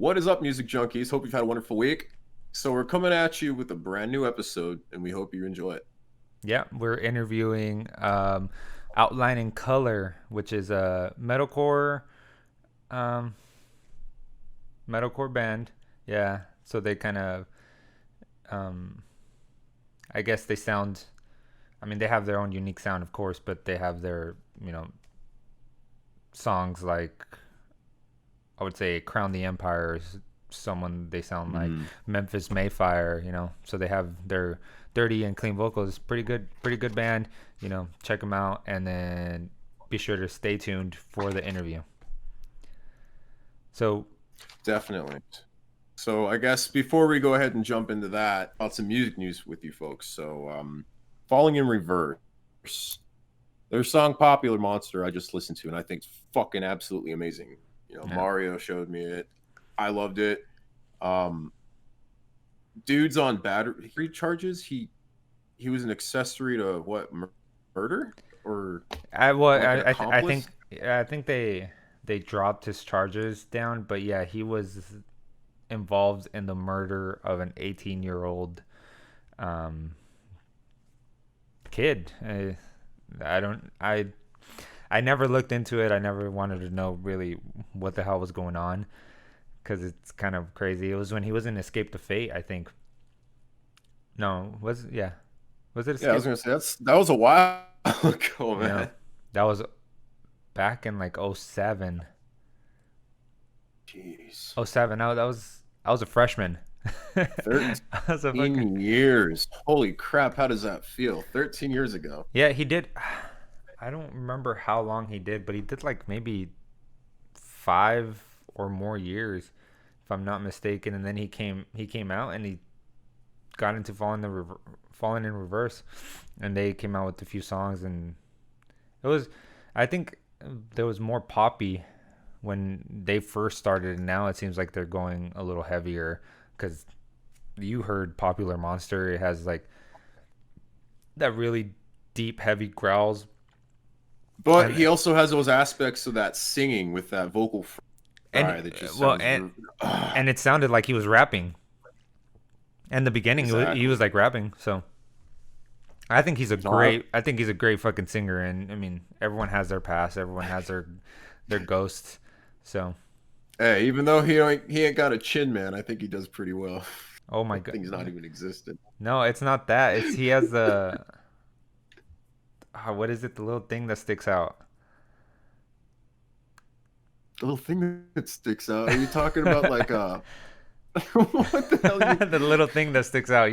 What is up, music junkies? Hope you've had a wonderful week. So we're coming at you with a brand new episode, and we hope you enjoy it. Yeah, we're interviewing Outline in Color, which is a um, metalcore band. Yeah, so they kind of, um, I guess they sound. I mean, they have their own unique sound, of course, but they have their, songs like I would say "Crown the Empire" is someone they sound like Mm, Memphis Mayfire. So they have their dirty and clean vocals. Pretty good band. Check them out, and then be sure to stay tuned for the interview. So definitely. So I guess before we go ahead and jump into that, about some music news with you folks. Falling in Reverse, their song "Popular Monster" I just listened to, and I think it's fucking absolutely amazing. yeah, Mario showed me it. I loved it. Um, Dude's on battery charges. He was an accessory to what, murder or like an I accomplice? think I think they dropped his charges down, but yeah, he was involved in the murder of an 18-year-old um, kid. I don't I never looked into it. I never wanted to know really what the hell was going on because it's kind of crazy. It was when he was in Escape to Fate, I think. No, was it Yeah, I was Escape? gonna say that was a while ago, No, man. that was back in like '07. Jeez, '07. No, I was a freshman. I was a fucking 13 years. Holy crap! How does that feel? 13 years ago. yeah. He did. I don't remember how long he did, but he did like maybe 5 or more years, if I'm not mistaken. And then he came out and he got into Falling in Reverse, and they came out with a few songs, and it was, I think, there was more poppy when they first started, and now it seems like they're going a little heavier because you heard Popular Monster. It has like that really deep, heavy growls, But and he also has those aspects of that singing with that vocal and fry that just well, sounds. and it sounded like he was rapping. In the beginning, he was Exactly. like rapping. So No, I think he's a great fucking singer. And I mean, everyone has their past. Everyone has their ghosts. So, hey, even though he ain't got a chin, man, I think he does pretty well. oh my That god, thing's not even existent. no, it's not that. It's he has the what is it? The little thing that sticks out. The little thing that sticks out. Are you talking about The like what the hell you? little thing that sticks out.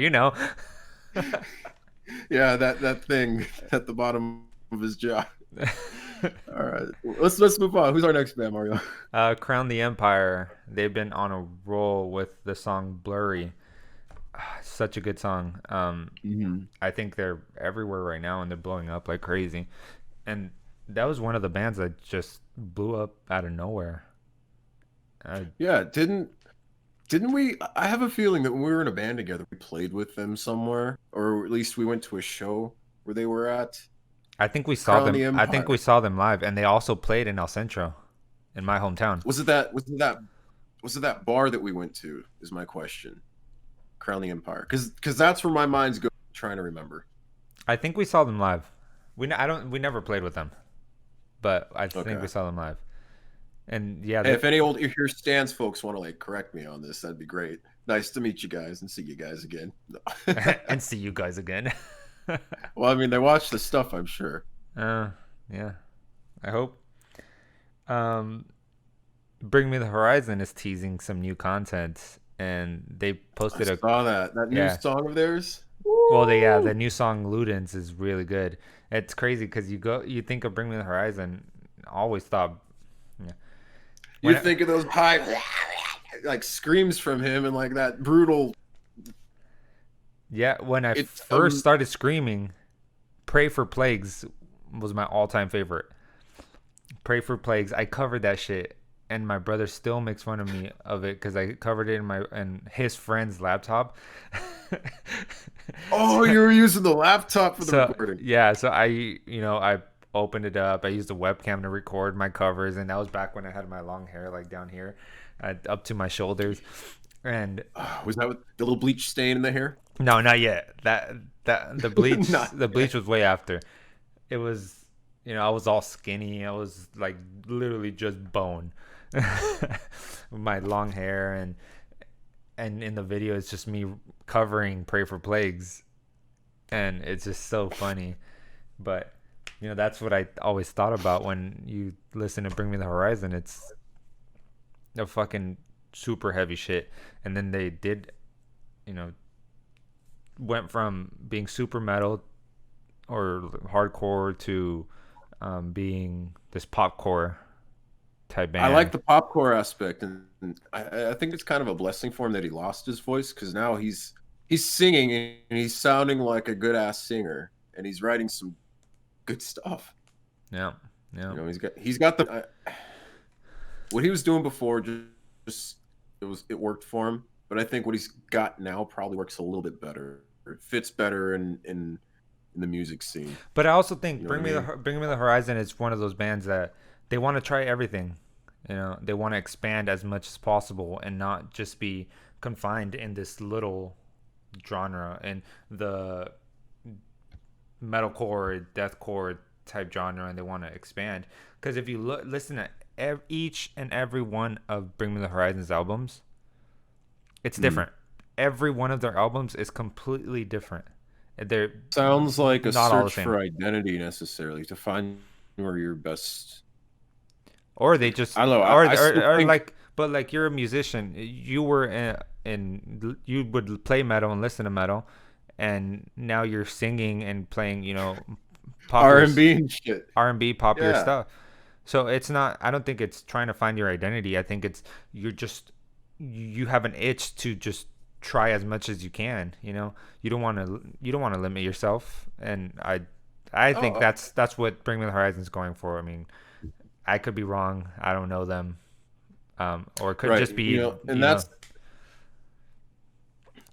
Yeah, that thing at the bottom of his jaw. All right, let's move on. Who's our next band, Mario? Crown the Empire. They've been on a roll with the song Blurry. Such a good song. Hmm. I think they're everywhere right now and they're blowing up like crazy. And that was one of the bands that just blew up out of nowhere. Uh, Yeah, didn't we? I have a feeling that when we were in a band together, we played with them somewhere, or at least we went to a show where they were at. I think we saw Crown the them. I think we Empire. saw them live, and they also played in El Centro, in my hometown. Was it that? Was it that bar that we went to? Is my question. Crown the Empire, because that's where my mind's going. Trying to remember. I think we saw them live. We never played with them, but I think we Okay. saw them live. And yeah, Hey, if any old if your stands folks want to like correct me on this, that'd be great. Nice to meet you guys and see you guys again. No. and see you guys again. Well, I mean, they watch the stuff, I'm sure. uh, yeah, I hope. Um, Bring Me the Horizon is teasing some new content, and they I posted a saw that new yeah. song of theirs. Well, the Woo! new song Ludens is really good. It's crazy because you think of Bring Me the Horizon, always thought yeah. You when it, think of those high like screams from him and like that brutal. yeah, when I It's first started screaming, Pray for Plagues was my all-time favorite. Pray for Plagues, I covered that shit, and my brother still makes fun of me of it because I covered it in his friend's laptop. Oh, so, you were using the laptop for the so recording. yeah, so I opened it up. I used a webcam to record my covers, and that was back when I had my long hair like down here, up to my shoulders. And Was that with the little bleach stain in the hair? no, not yet. That Not the bleach yet. was way after. It was, I was all skinny. I was like literally just bone. My long hair, and in the video it's just me covering Pray for Plagues, and it's just so funny. But that's what I always thought about when you listen to Bring Me the Horizon. It's a fucking super heavy shit. And then they did, you know, went from being super metal or hardcore to being this popcore type I like band. the popcore aspect, and I think it's kind of a blessing for him that he lost his voice, because now he's singing and he's sounding like a good ass singer, and he's writing some good stuff. Yeah, yeah. He's got the what he was doing before, just it worked for him, but I think what he's got now probably works a little bit better. It fits better in the music scene. But I also think You know what I mean? Bring Me the Horizon is one of those bands that they want to try everything. They want to expand as much as possible and not just be confined in this little genre and the metalcore, deathcore type genre, and they want to expand. Because if you listen to each and every one of Bring Me the Horizon's albums, it's different. Every one of their albums is completely different. They're Sounds like a not all the search same. for identity, necessarily, to find where you're best. Or they just, I don't know. or, I still or, or think like, but like you're a musician, you were you would play metal and listen to metal, and now you're singing and playing, popular R&B and shit. R&B, popular Yeah. stuff. So it's not. I don't think it's trying to find your identity. I think it's you have an itch to just try as much as you can. You don't want to limit yourself, and I think Oh, that's what Bring Me the Horizon's going for. I mean, I could be wrong. I don't know them, or it could right. just be And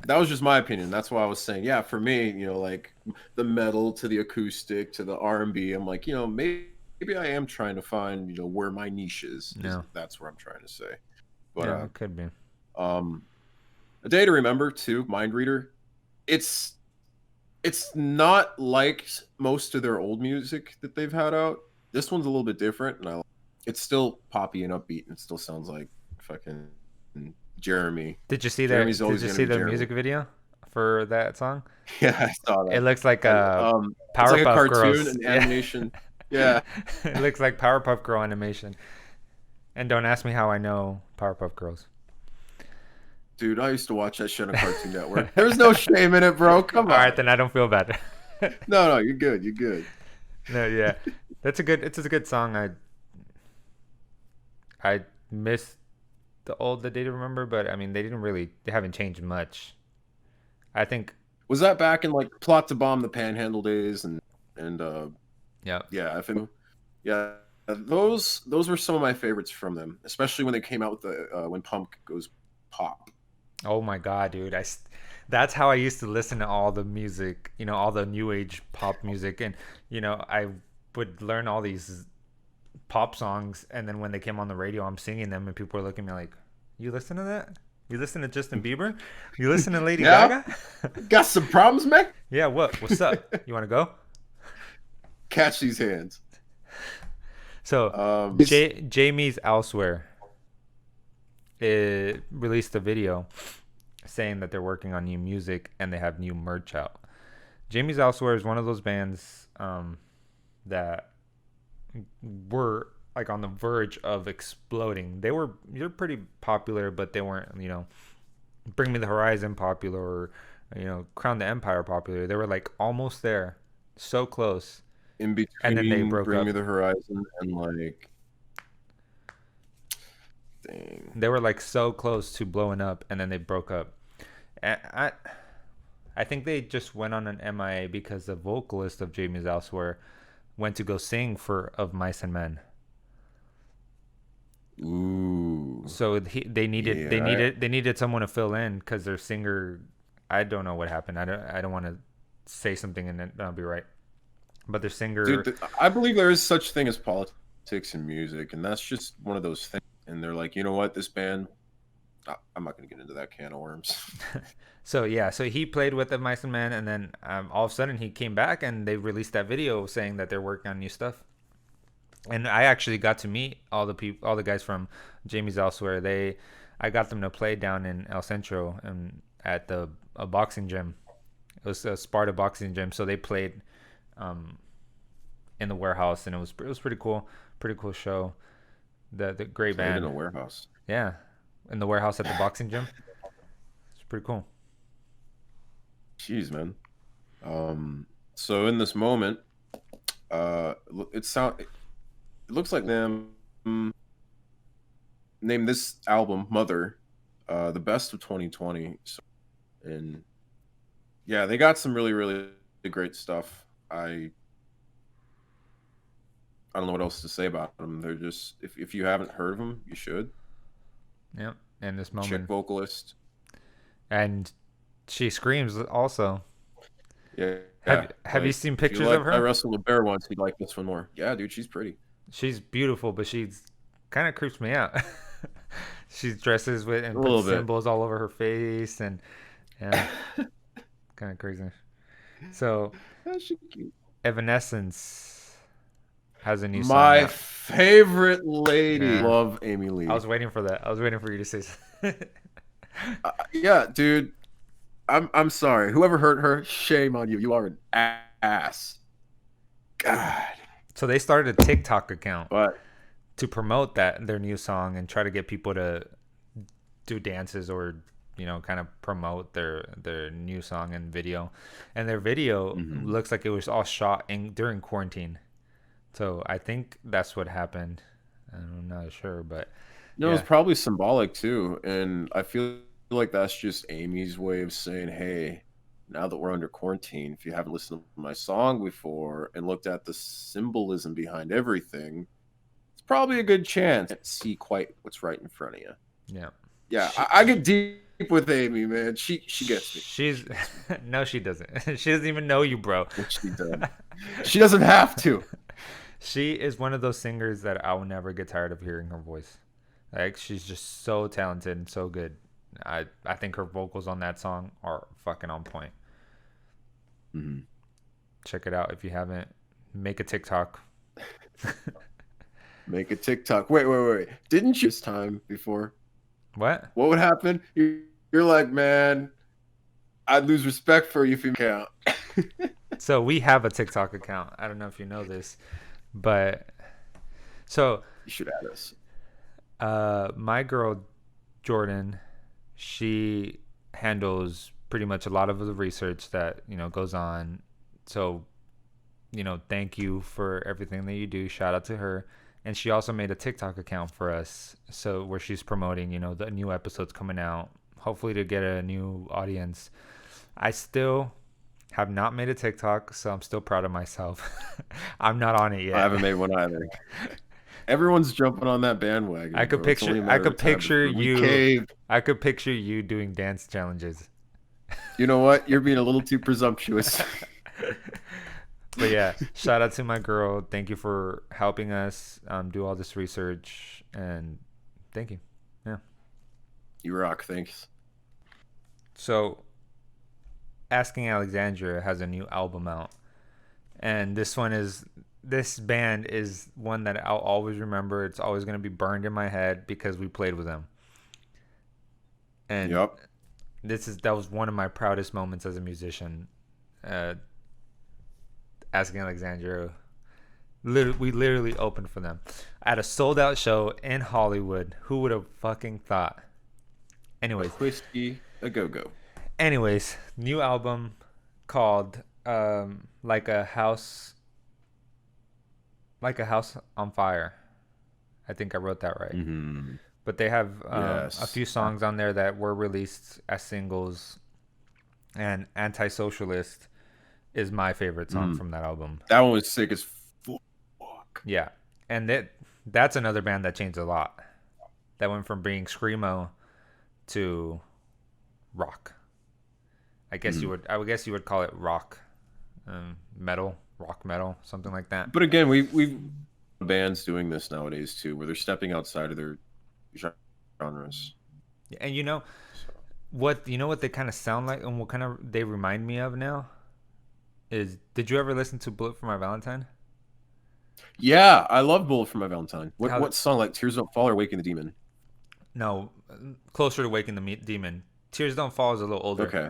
that was just my opinion. That's why I was saying, yeah, for me, like the metal to the acoustic to the R&B, I'm like, maybe I am trying to find, where my niche is no, that's what I'm trying to say. But yeah, it could be. um A Day to Remember too, Mind Reader. It's it's not like most of their old music that they've had out. This one's a little bit different, and it's still poppy and upbeat, and it still sounds like fucking Jeremy. Did you see their Jeremy's Did always you gonna see be the Jeremy. music video for that song? Yeah, I saw It that. looks like And it's like a Powerpuff cartoon, Girls. an Yeah, animation. Yeah, it looks like Powerpuff Girl animation. And don't ask me how I know Powerpuff Girls. dude, I used to watch that shit on Cartoon Network. There's no shame in it, bro. Come All right, on. then I don't feel bad. No, you're good. You're good. No, yeah, it's a good song. I miss the Day to Remember, but I mean they haven't changed much. I think. Was that back in like Plot to Bomb the Panhandle days and Yeah. yeah, FM. Yeah, those were some of my favorites from them, especially when they came out with the when Pump Goes Pop. Oh my god, dude! That's how I used to listen to all the music, all the new age pop music, and I would learn all these pop songs, and then when they came on the radio, I'm singing them, and people were looking at me like, "You listen to that? You listen to Justin Bieber? You listen to Lady Yeah, Gaga? got some problems, man. Yeah, what's up? You want to go?" Catch these hands. So, Um, Jamie's Elsewhere released a video saying that they're working on new music and they have new merch out. Jamie's Elsewhere is one of those bands that were like on the verge of exploding. They're pretty popular, but they weren't, Bring Me the Horizon popular or Crown the Empire popular. They were like almost there, so close, in and then they between broke Bring up. Me the Horizon and like, dang. They were like so close to blowing up, and then they broke up. And I think they just went on an MIA because the vocalist of Jamie's Elsewhere went to go sing for Of Mice and Men. Ooh, So they needed they yeah. needed they needed someone to fill in because their singer, I don't know what happened. I don't want to say something and then that'll be right. but their Dude, singer, I believe there is such thing as politics in music, and that's just one of those things. And they're like, you know what, this band, I'm not going to get into that can of worms. so yeah, so he played with the Mice and Men, and then all of a sudden he came back and they released that video saying that they're working on new stuff. And I actually got to meet all the guys from Jamie's Elsewhere. I got them to play down in El Centro and at the a boxing gym. It was a Sparta boxing gym, so they played um, in the warehouse, and it was pretty cool show. The great Played in band, a warehouse. yeah, in the warehouse at the boxing gym. It's pretty cool. Jeez, man. So in this moment, it looks like them name this album "Mother," the best of 2020. So, and yeah, they got some really, really great stuff. I don't know what else to say about them. They're just if you haven't heard of them, you should. Yeah, in this Chick moment, vocalist. and she screams also. Yeah, Have you like seen if you pictures of like I her? wrestled a bear once, you'd like this one more. Yeah, dude, she's pretty. She's beautiful, but she's kind of creeps me out. She dresses with A and puts little bit. symbols all over her face, and yeah, kind of crazy. So She cute. Evanescence has a new song My out. favorite lady. Yeah, Love Amy I Lee. was waiting for that. I was waiting for you to say something. Yeah, dude. I'm sorry. Whoever hurt her, shame on you. You are an ass. God. So they started a TikTok account But to promote their new song and try to get people to do dances or kind of promote their new song and video. And their video mhm. looks like it was all shot during quarantine. So I think that's what happened. I'm not sure, but No, it's yeah, probably symbolic too. And I feel like that's just Amy's way of saying, hey, now that we're under quarantine, if you haven't listened to my song before and looked at the symbolism behind everything, it's probably a good chance to see quite what's right in front of you. yeah. Yeah, She, I get deep with Amy, man. She gets me. she's no, she doesn't. She doesn't even know you, bro. She does. She doesn't have to. She is one of those singers that I will never get tired of hearing her voice. Like she's just so talented and so good. I think her vocals on that song are fucking on point. Mhm. Check it out if you haven't. Make a TikTok. Make a TikTok. Wait. Didn't you this time before? What? What would happen? You're like, man, I'd lose respect for you if you count. So we have a TikTok account. I don't know if you know this, but so You should add us. my girl Jordan, she handles pretty much a lot of the research that goes on. So thank you for everything that you do. Shout out to her. And she also made a TikTok account for us, so where she's promoting, the new episodes coming out, hopefully to get a new audience. I still have not made a TikTok, so I'm still proud of myself. I'm not on it I yet. haven't made one either. Everyone's jumping on that bandwagon. I could Bro. It's only a matter of time before we cave. I could picture you doing dance challenges. You know what? You're being a little too presumptuous. But yeah, shout out to my girl. Thank you for helping us do all this research, and thank you. Yeah. You rock. Thanks. So, Asking Alexandria has a new album out, and this band is one that I'll always remember. It's always gonna be burned in my head because we played with them. And Yep. that was one of my proudest moments as a musician. Uh, Asking Alexandria. We literally opened for them at a sold out show in Hollywood. Who would have fucking thought? Anyways, Whiskey a go go. New album called like a house on fire. I think I wrote that right. Mm-hmm. But they have Yes. a few songs on there that were released as singles, and Anti-Socialist is my favorite song from that album. That one was sick as fuck. Yeah. And that's another band that changed a lot. That went from being screamo to rock. I would guess you would call it rock, metal, rock metal, something like that. But again, we bands doing this nowadays too, where they're stepping outside of their genres. And you know So. what they kind of sound like and what kind of they remind me of now is, did you ever listen to Bullet for My Valentine? Yeah, I love Bullet for My Valentine. How What song like Tears Don't Fall or Waking the Demon? No, closer to Waking the Demon. Tears Don't Fall is a little older, Okay.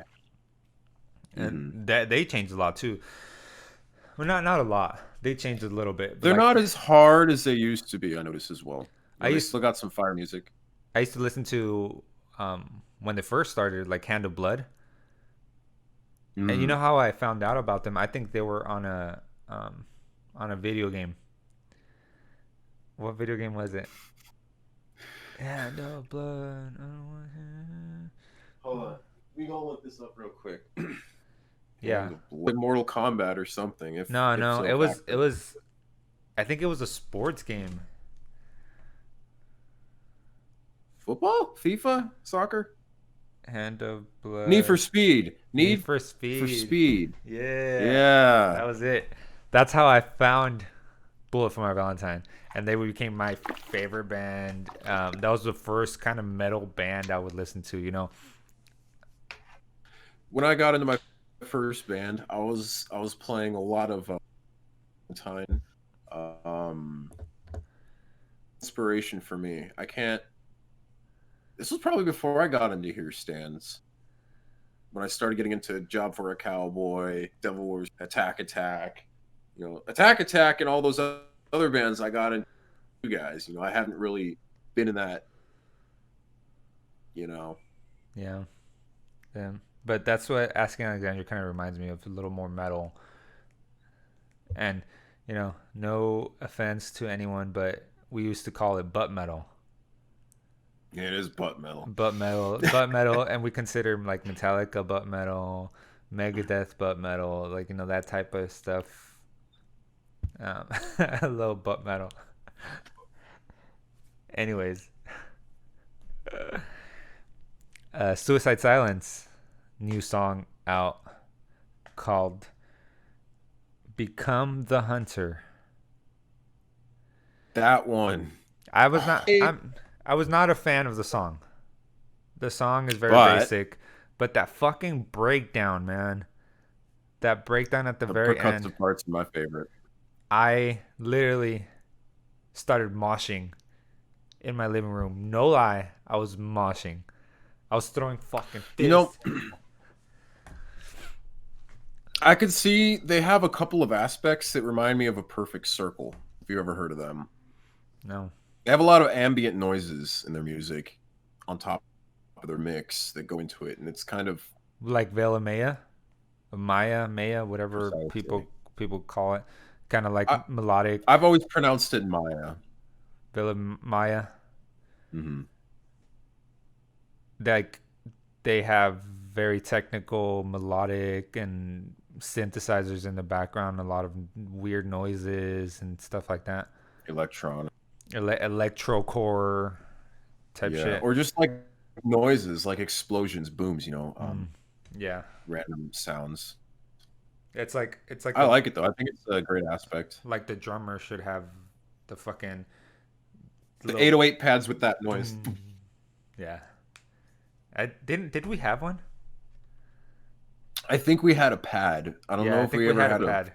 and Hmm. that they changed a lot too. Well, not a lot. They changed a little bit, but They're like not as hard as they used to be, I notice as well. I They used still got some fire music. I used to listen to when they first started, like Hand of Blood. And you know Mm. how I found out about them? I think they were on a video game. What video game was it? Hand of Blood. I don't want Hold on. We gonna look this up real quick. Yeah. Hand of Blood. Mortal Kombat or something, if No. so It accurate. was. I think it was a sports game. Football? FIFA? Soccer? Hand of Need for Blood. Speed. Need Need for for Speed. Speed. Yeah. Yeah. That was it. That's how I found Bullet for My Valentine, and they became my favorite band. That was the first kind of metal band I would listen to. When I got into my first band, I was playing a lot of time. Um, inspiration for me. I can't. This was probably before I got into Here Stands. When I started getting into Job for a Cowboy, Devil Wars, Attack Attack, Attack Attack, and all those other bands I got into. You guys, I haven't really been in that. You know, Yeah, yeah. But that's what Asking Alexandria kind of reminds me of, a little more metal. And no offense to anyone, but we used to call it butt metal. it is butt metal. Butt metal, and we consider like Metallica butt metal, Megadeth butt metal, like that type of stuff. A little butt metal. Anyways, Suicide Silence, new song out called "Become the Hunter." That one. I was not. I- I was not a fan of the song. The song is very but basic, but that fucking breakdown, man. That breakdown at the the very end. percussive parts are my favorite. I literally started moshing in my living room. No lie, I was moshing. I was throwing fucking You know, fists. I could see they have a couple of aspects that remind me of A Perfect Circle. If you ever heard of them, No, they have a lot of ambient noises in their music on top of their mix that go into it, and it's kind of like Vela Maya, Maya, whatever precisely. people call it. Kind of I, like melodic I've always pronounced it Maya. Vela Maya. Hmm. Like they have very technical melodic and synthesizers in the background, a lot of weird noises and stuff like that. Electronic, Electrocore type yeah, shit. or just like noises, like explosions, booms. Mm, yeah, Random sounds. it's like I like it though. I think it's a great aspect. the drummer should have the fucking The little 808 pads with that noise. doom. Yeah. I didn't did we have one? I think we had a pad. I don't Yeah, know I if think we we ever had a had pad.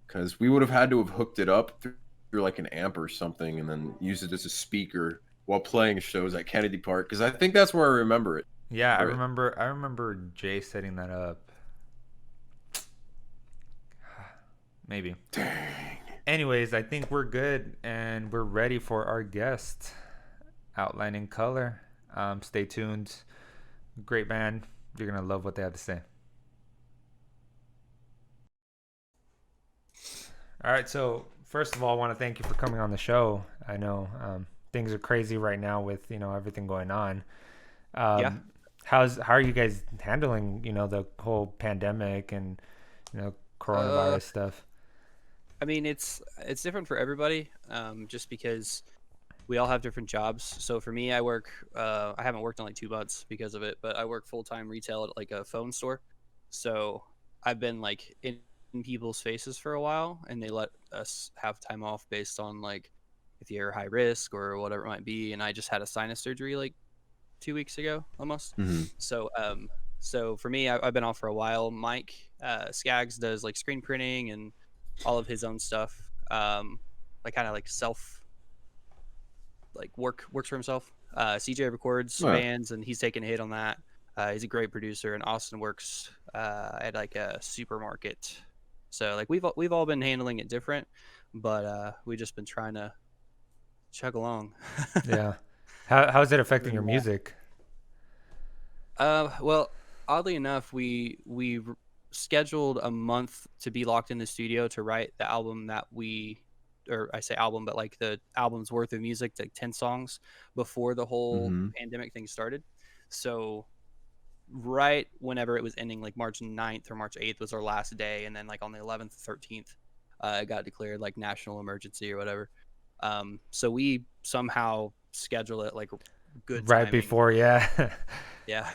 because we would have had to have hooked it up through like an amp or something and then use it as a speaker while playing shows at Kennedy Park because I think that's where I remember it. Yeah, Or it. I remember Jay setting that up. Maybe. Dang. Anyways, I think we're good and we're ready for our guest, Outline in Color. Stay tuned. Great band. You're gonna love what they have to say. All right. So first of all, I want to thank you for coming on the show. I know things are crazy right now with everything going on. Yeah. Um, how are you guys handling the whole pandemic and Uh, coronavirus stuff? I mean, it's different for everybody, just because we all have different jobs. So for me, I haven't worked in like 2 months because of it, but I work full time retail at like a phone store. So I've been like in people's faces for a while, and they let us have time off based on like if you're high risk or whatever it might be. And I just had a sinus surgery like 2 weeks ago almost. Hmm. So for me, I've been off for a while. Mike Skaggs does like screen printing and all of his own stuff, like kind of like self like works for himself. CJ records Yeah. bands, and he's taking a hit on that. He's a great producer, and Austin works at like a supermarket. So like we've all been handling it different, but we've just been trying to chug along. Yeah. How's it affecting your Yeah. music? Well, oddly enough, we scheduled a month to be locked in the studio to write the album that or I say album, but like the album's worth of music, like 10 songs before the whole Hmm. pandemic thing started. So right whenever it was ending, like March 9th or March 8th was our last day, and then like on the 11th, 13th, it got declared like national emergency or whatever. So we somehow schedule it like good Right timing. before, yeah. Yeah.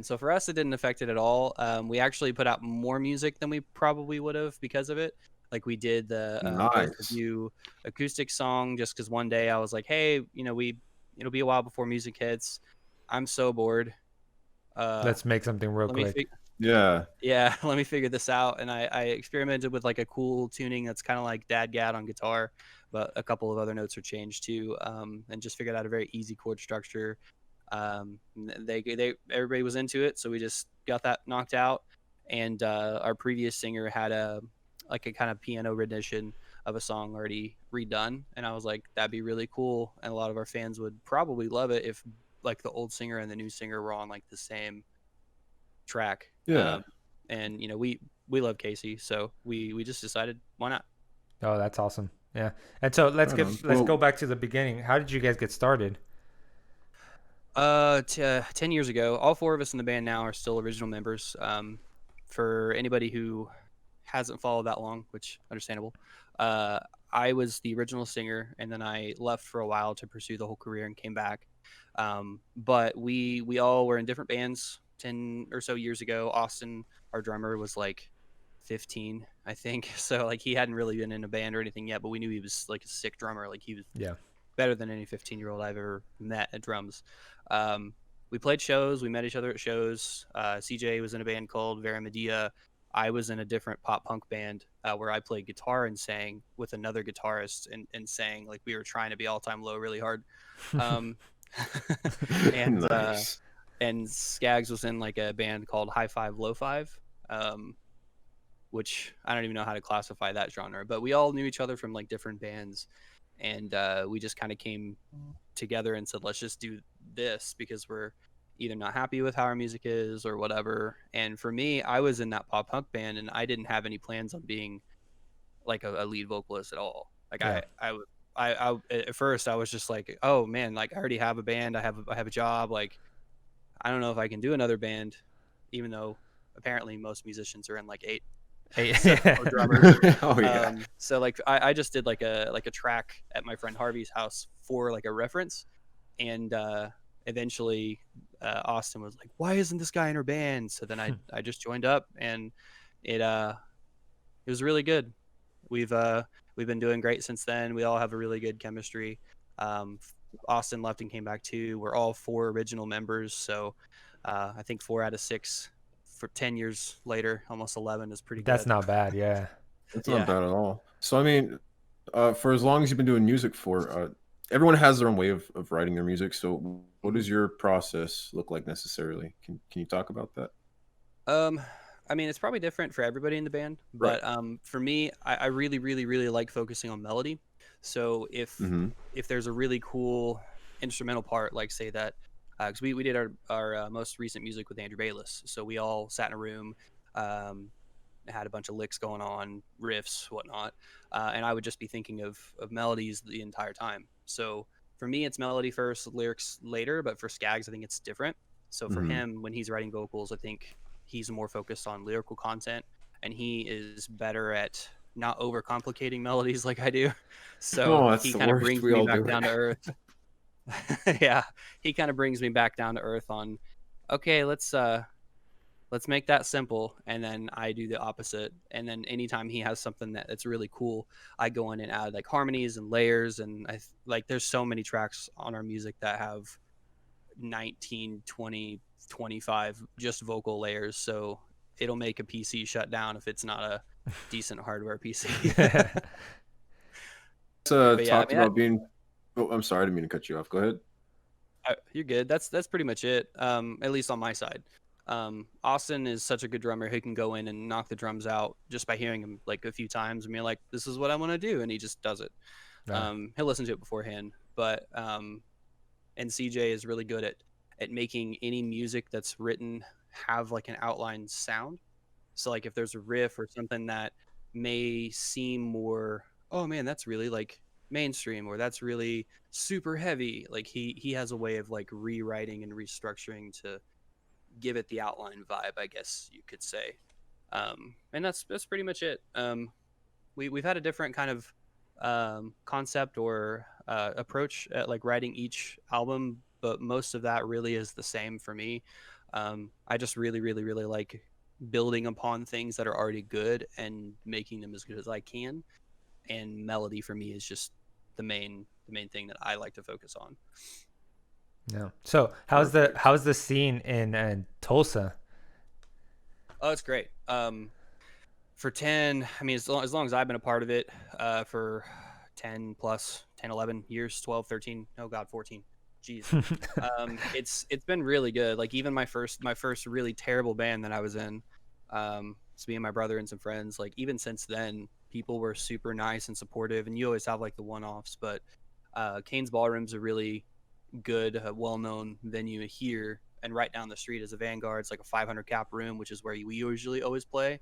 So for us, it didn't affect it at all. We actually put out more music than we probably would have because of it. Like we did the Both of Nice. You acoustic song just because one day I was like, hey, it'll be a while before music hits. I'm so bored. Let's make something real Let me quick. Yeah. yeah, let me figure this out. And I experimented with like a cool tuning that's kind of like Dad Gad on guitar, but a couple of other notes are changed too. And just figured out a very easy chord structure. Everybody was into it, so we just got that knocked out. And our previous singer had a kind of piano rendition of a song already redone, and I was like, that'd be really cool, and a lot of our fans would probably love it if like the old singer and the new singer were on like the same track. Yeah. And we love Casey, so we just decided why not. Oh, that's awesome. Yeah. And so let's Right on. let's Well, go back to the beginning. How did you guys get started? 10 years ago, all four of us in the band now are still original members. For anybody who hasn't followed that long, which understandable, I was the original singer, and then I left for a while to pursue the whole career and came back. But we all were in different bands 10 or so years ago. Austin, our drummer, was like 15, I think. So like he hadn't really been in a band or anything yet, but we knew he was like a sick drummer. Like he was Yeah. better than any 15-year-old I've ever met at drums. We played shows. We met each other at shows. CJ was in a band called Vera Medea. I was in a different pop punk band where I played guitar and sang with another guitarist and sang. Like we were trying to be all time low really hard. Um, and nice. and Skaggs was in like a band called High Five Low Five, which I don't even know how to classify that genre. But we all knew each other from like different bands, and we just kind of came together and said, let's just do this because we're either not happy with how our music is or whatever. And for me, I was in that pop punk band, and I didn't have any plans on being like a lead vocalist at all. Like Yeah. I at first I was just like, oh man, like I already have a band, I have a job, like I don't know if I can do another band, even though apparently most musicians are in like eight Hey. or drummers. Oh yeah. So like I just did like a track at my friend Harvey's house for like a reference, and eventually Austin was like, why isn't this guy in her band? So then I just joined up, and it was really good. We've been doing great since then. We all have a really good chemistry. Austin left and came back too. We're all four original members, so I think 4 out of 6 for 10 years later, almost 11 is pretty That's good. not bad. Yeah. That's Yeah. not bad at all. So I mean, for as long as you've been doing music for, everyone has their own way of writing their music. So what does your process look like necessarily? Can you talk about that? I mean, it's probably different for everybody in the band, Right. but for me, I really, really, really like focusing on melody. So Mm-hmm. if there's a really cool instrumental part, like say that, because we did our most recent music with Andrew Bayless, so we all sat in a room, had a bunch of licks going on, riffs, whatnot, and I would just be thinking of melodies the entire time. So for me, it's melody first, lyrics later, but for Skaggs, I think it's different. So for Mm-hmm. him, when he's writing vocals, I think he's more focused on lyrical content, and he is better at not overcomplicating melodies like I do. So Oh, that's he the kind of worst. brings We me all back do down to it. earth. Yeah, he kind of brings me back down to earth on, okay, let's let's make that simple. And then I do the opposite. And then anytime he has something that's really cool, I go in and add like harmonies and layers. And like there's so many tracks on our music that have 19, 20, 25 just vocal layers. So it'll make a PC shut down if it's not a decent hardware PC. But yeah, Talked about being. Oh, I'm sorry, I didn't mean to cut you off. Go ahead. You're good. That's pretty much it. At least on my side. Austin is such a good drummer. He can go in and knock the drums out just by hearing him like a few times and be like, this is what I want to do. And he just does it. Yeah. He'll listen to it beforehand, but, and CJ is really good at making any music that's written have like an outline sound. So like if there's a riff or something that may seem more, oh man, that's really like mainstream, or that's really super heavy. Like he has a way of like rewriting and restructuring to give it the outline vibe, I guess you could say. And that's pretty much it. We've had a different kind of concept or approach at like writing each album, but most of that really is the same for me. I just really like building upon things that are already good and making them as good as I can. And melody for me is just the main thing that I like to focus on. Yeah. So how's the scene in Tulsa? Oh, it's great. For 10, I mean, as long as I've been a part of it, for 10 plus 10, 11 years, 12, 13, oh God, 14. Jeez. It's been really good. Like even my first really terrible band that I was in, it's me and my brother and some friends. Like even since then, people were super nice and supportive, and you always have like the one-offs, but Kane's Ballroom's a really good, well-known venue here, and right down the street is a Vanguard. It's like a 500 cap room, which is where we usually always play.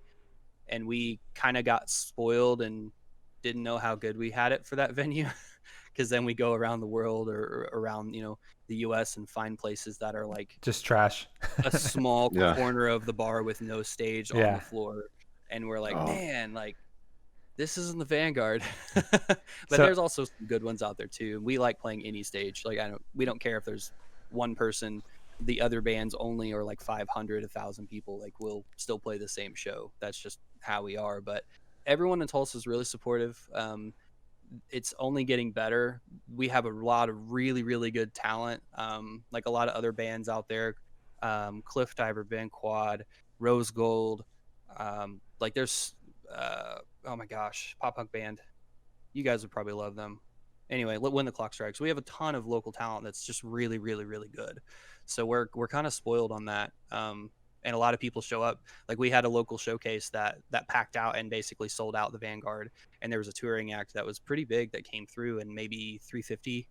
And we kind of got spoiled and didn't know how good we had it for that venue, because then we go around the world or around the US and find places that are like just trash, a small corner of the bar with no stage on the floor, and we're like, man, like this isn't the Vanguard. But there's also some good ones out there too. We like playing any stage. Like we don't care if there's one person, the other bands only are like 500, 1,000 people. Like we'll still play the same show. That's just how we are. But everyone in Tulsa is really supportive. It's only getting better. We have a lot of really good talent. Like a lot of other bands out there, Cliff Diver, Band Quad, Rose Gold. Like there's oh my gosh, pop punk band. You guys would probably love them. Anyway, When the Clock Strikes. We have a ton of local talent that's just really good. So we're kind of spoiled on that. And a lot of people show up. Like we had a local showcase that packed out and basically sold out the Vanguard. And there was a touring act that was pretty big that came through, and maybe 350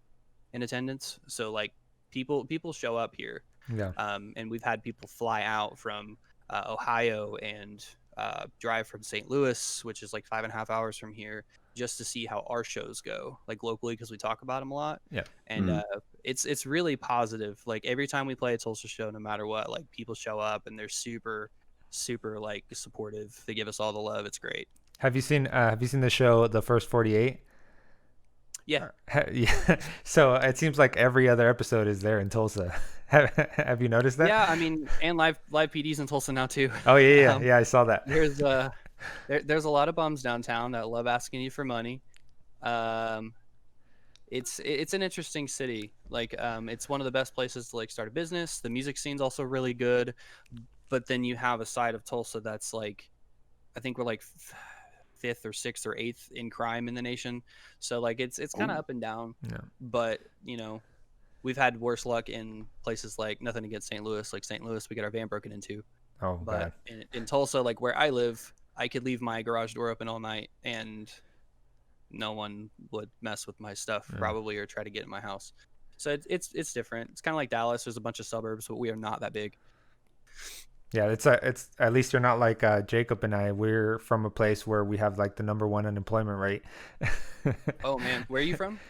in attendance. So like people show up here. Yeah. And we've had people fly out from Ohio and drive from St. Louis, which is like 5.5 hours from here, just to see how our shows go, like locally, because we talk about them a lot. Yeah. And it's really positive. Like every time we play a Tulsa show, no matter what, like people show up and they're super like supportive. They give us all the love. It's great. Have you seen the show The First 48? Yeah. Yeah. So it seems like every other episode is there in Tulsa. Have you noticed that? Yeah, I mean, and live PDs in Tulsa now too. Oh yeah, yeah, I saw that. There's a lot of bums downtown that love asking you for money. It's an interesting city. Like it's one of the best places to like start a business. The music scene's also really good, but then you have a side of Tulsa that's like, I think we're like 5th or 6th or 8th in crime in the nation. So like it's kind of up and down. Yeah. But we've had worse luck in places like, nothing against St. Louis, like St. Louis, we get our van broken into. Oh, but in Tulsa, like where I live, I could leave my garage door open all night and no one would mess with my stuff probably, or try to get in my house. So it's different. It's kind of like Dallas. There's a bunch of suburbs, but we are not that big. Yeah, it's at least you're not like Jacob and I. We're from a place where we have like the #1 unemployment rate. Oh man, where are you from?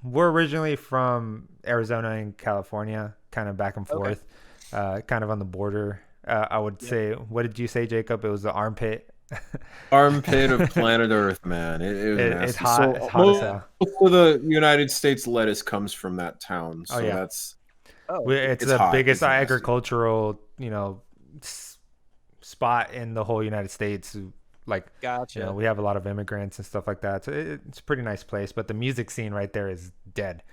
We're originally from Arizona and California, kind of back and forth, kind of on the border. I would say, what did you say, Jacob? It was the armpit. Armpit of planet Earth, man. It's hot. So it's hot as hell. Most of the United States lettuce comes from that town. So yeah. that's it's the hot. biggest it's agricultural, spot in the whole United States. Like, Gotcha. we have a lot of immigrants and stuff like that. So it's a pretty nice place, but the music scene right there is dead.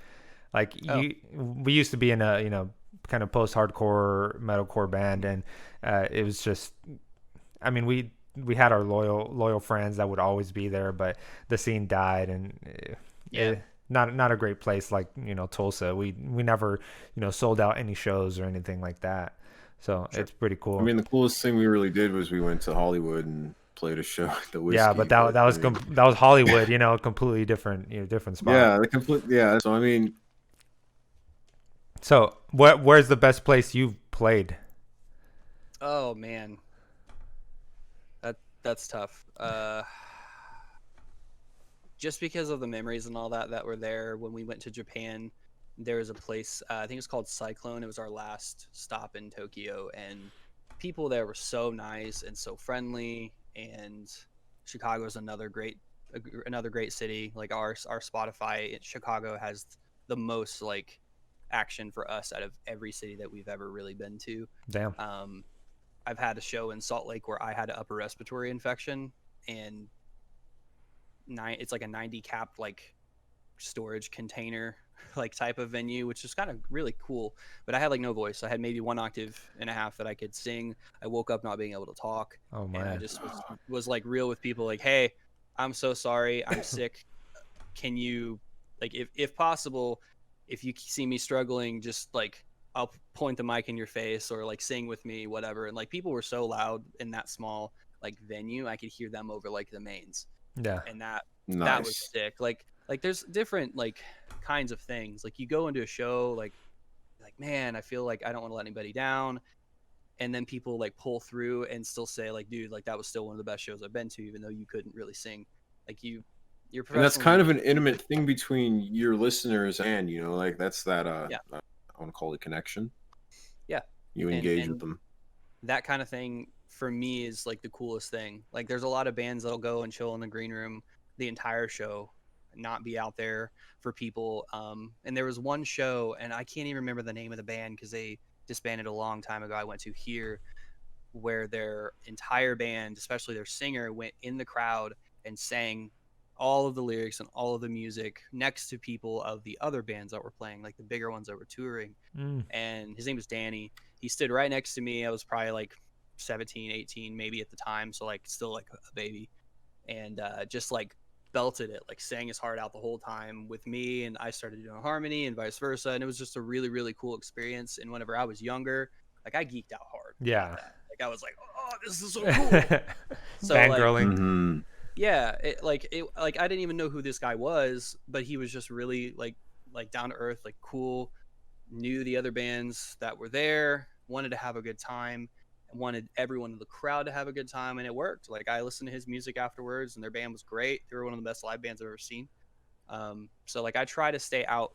Like Oh, we used to be in a, kind of post-hardcore metalcore band, and it was just, I mean, we had our loyal friends that would always be there, but the scene died, and yeah. not a great place like, Tulsa. We never, sold out any shows or anything like that. So Sure. it's pretty cool. I mean, the coolest thing we really did was we went to Hollywood and played a show at the Yeah, Whiskey. but that I was mean, that was Hollywood, a completely different, different spot. yeah, the complete. Yeah, so I mean, So where's the best place you've played? Oh man, that's tough. Just because of the memories and all that were there when we went to Japan. There was a place, I think it's called Cyclone. It was our last stop in Tokyo, and people there were so nice and so friendly. And Chicago is another great city. Like our Spotify in Chicago has the most like action for us out of every city that we've ever really been to. Damn. I've had a show in Salt Lake where I had an upper respiratory infection, and it's like a 90 cap like storage container like type of venue, which is kind of really cool. But I had like no voice. I had maybe 1.5 octaves that I could sing. I woke up not being able to talk, Oh and I man. just was like real with people, like, hey, I'm so sorry, I'm sick. Can you, like, if possible, if you see me struggling, just like I'll point the mic in your face or like sing with me, whatever. And like people were so loud in that small like venue, I could hear them over like the mains, Yeah. and that was nice. sick. Like there's different like kinds of things. Like you go into a show like man, I feel like I don't want to let anybody down, and then people like pull through and still say like, dude, like that was still one of the best shows I've been to, even though you couldn't really sing. Like you're And that's professional kind of an musician. intimate thing between your listeners and like that's that Yeah, I want to call it connection. yeah, You engage with and them. that kind of thing for me is like the coolest thing. Like there's a lot of bands that'll go and chill in the green room the entire show, not be out there for people. And there was one show, and I can't even remember the name of the band because they disbanded a long time ago. I went to here where their entire band, especially their singer, went in the crowd and sang all of the lyrics and all of the music next to people of the other bands that were playing, like the bigger ones that were touring. Mm. And his name was Danny. He stood right next to me. I was probably like 17, 18 maybe at the time, so like still like a baby, and just like belted it, like sang his heart out the whole time with me, and I started doing harmony and vice versa, and it was just a really really cool experience. And whenever I was younger, like I geeked out hard about Yeah. that. Like I was like, oh, this is so cool. So like Fangirling. Mm-hmm. yeah, it I didn't even know who this guy was, but he was just really like down to earth, like cool, knew the other bands that were there, wanted to have a good time, and wanted everyone in the crowd to have a good time, and it worked. Like I listened to his music afterwards, and their band was great. They were one of the best live bands I've ever seen. So like I try to stay out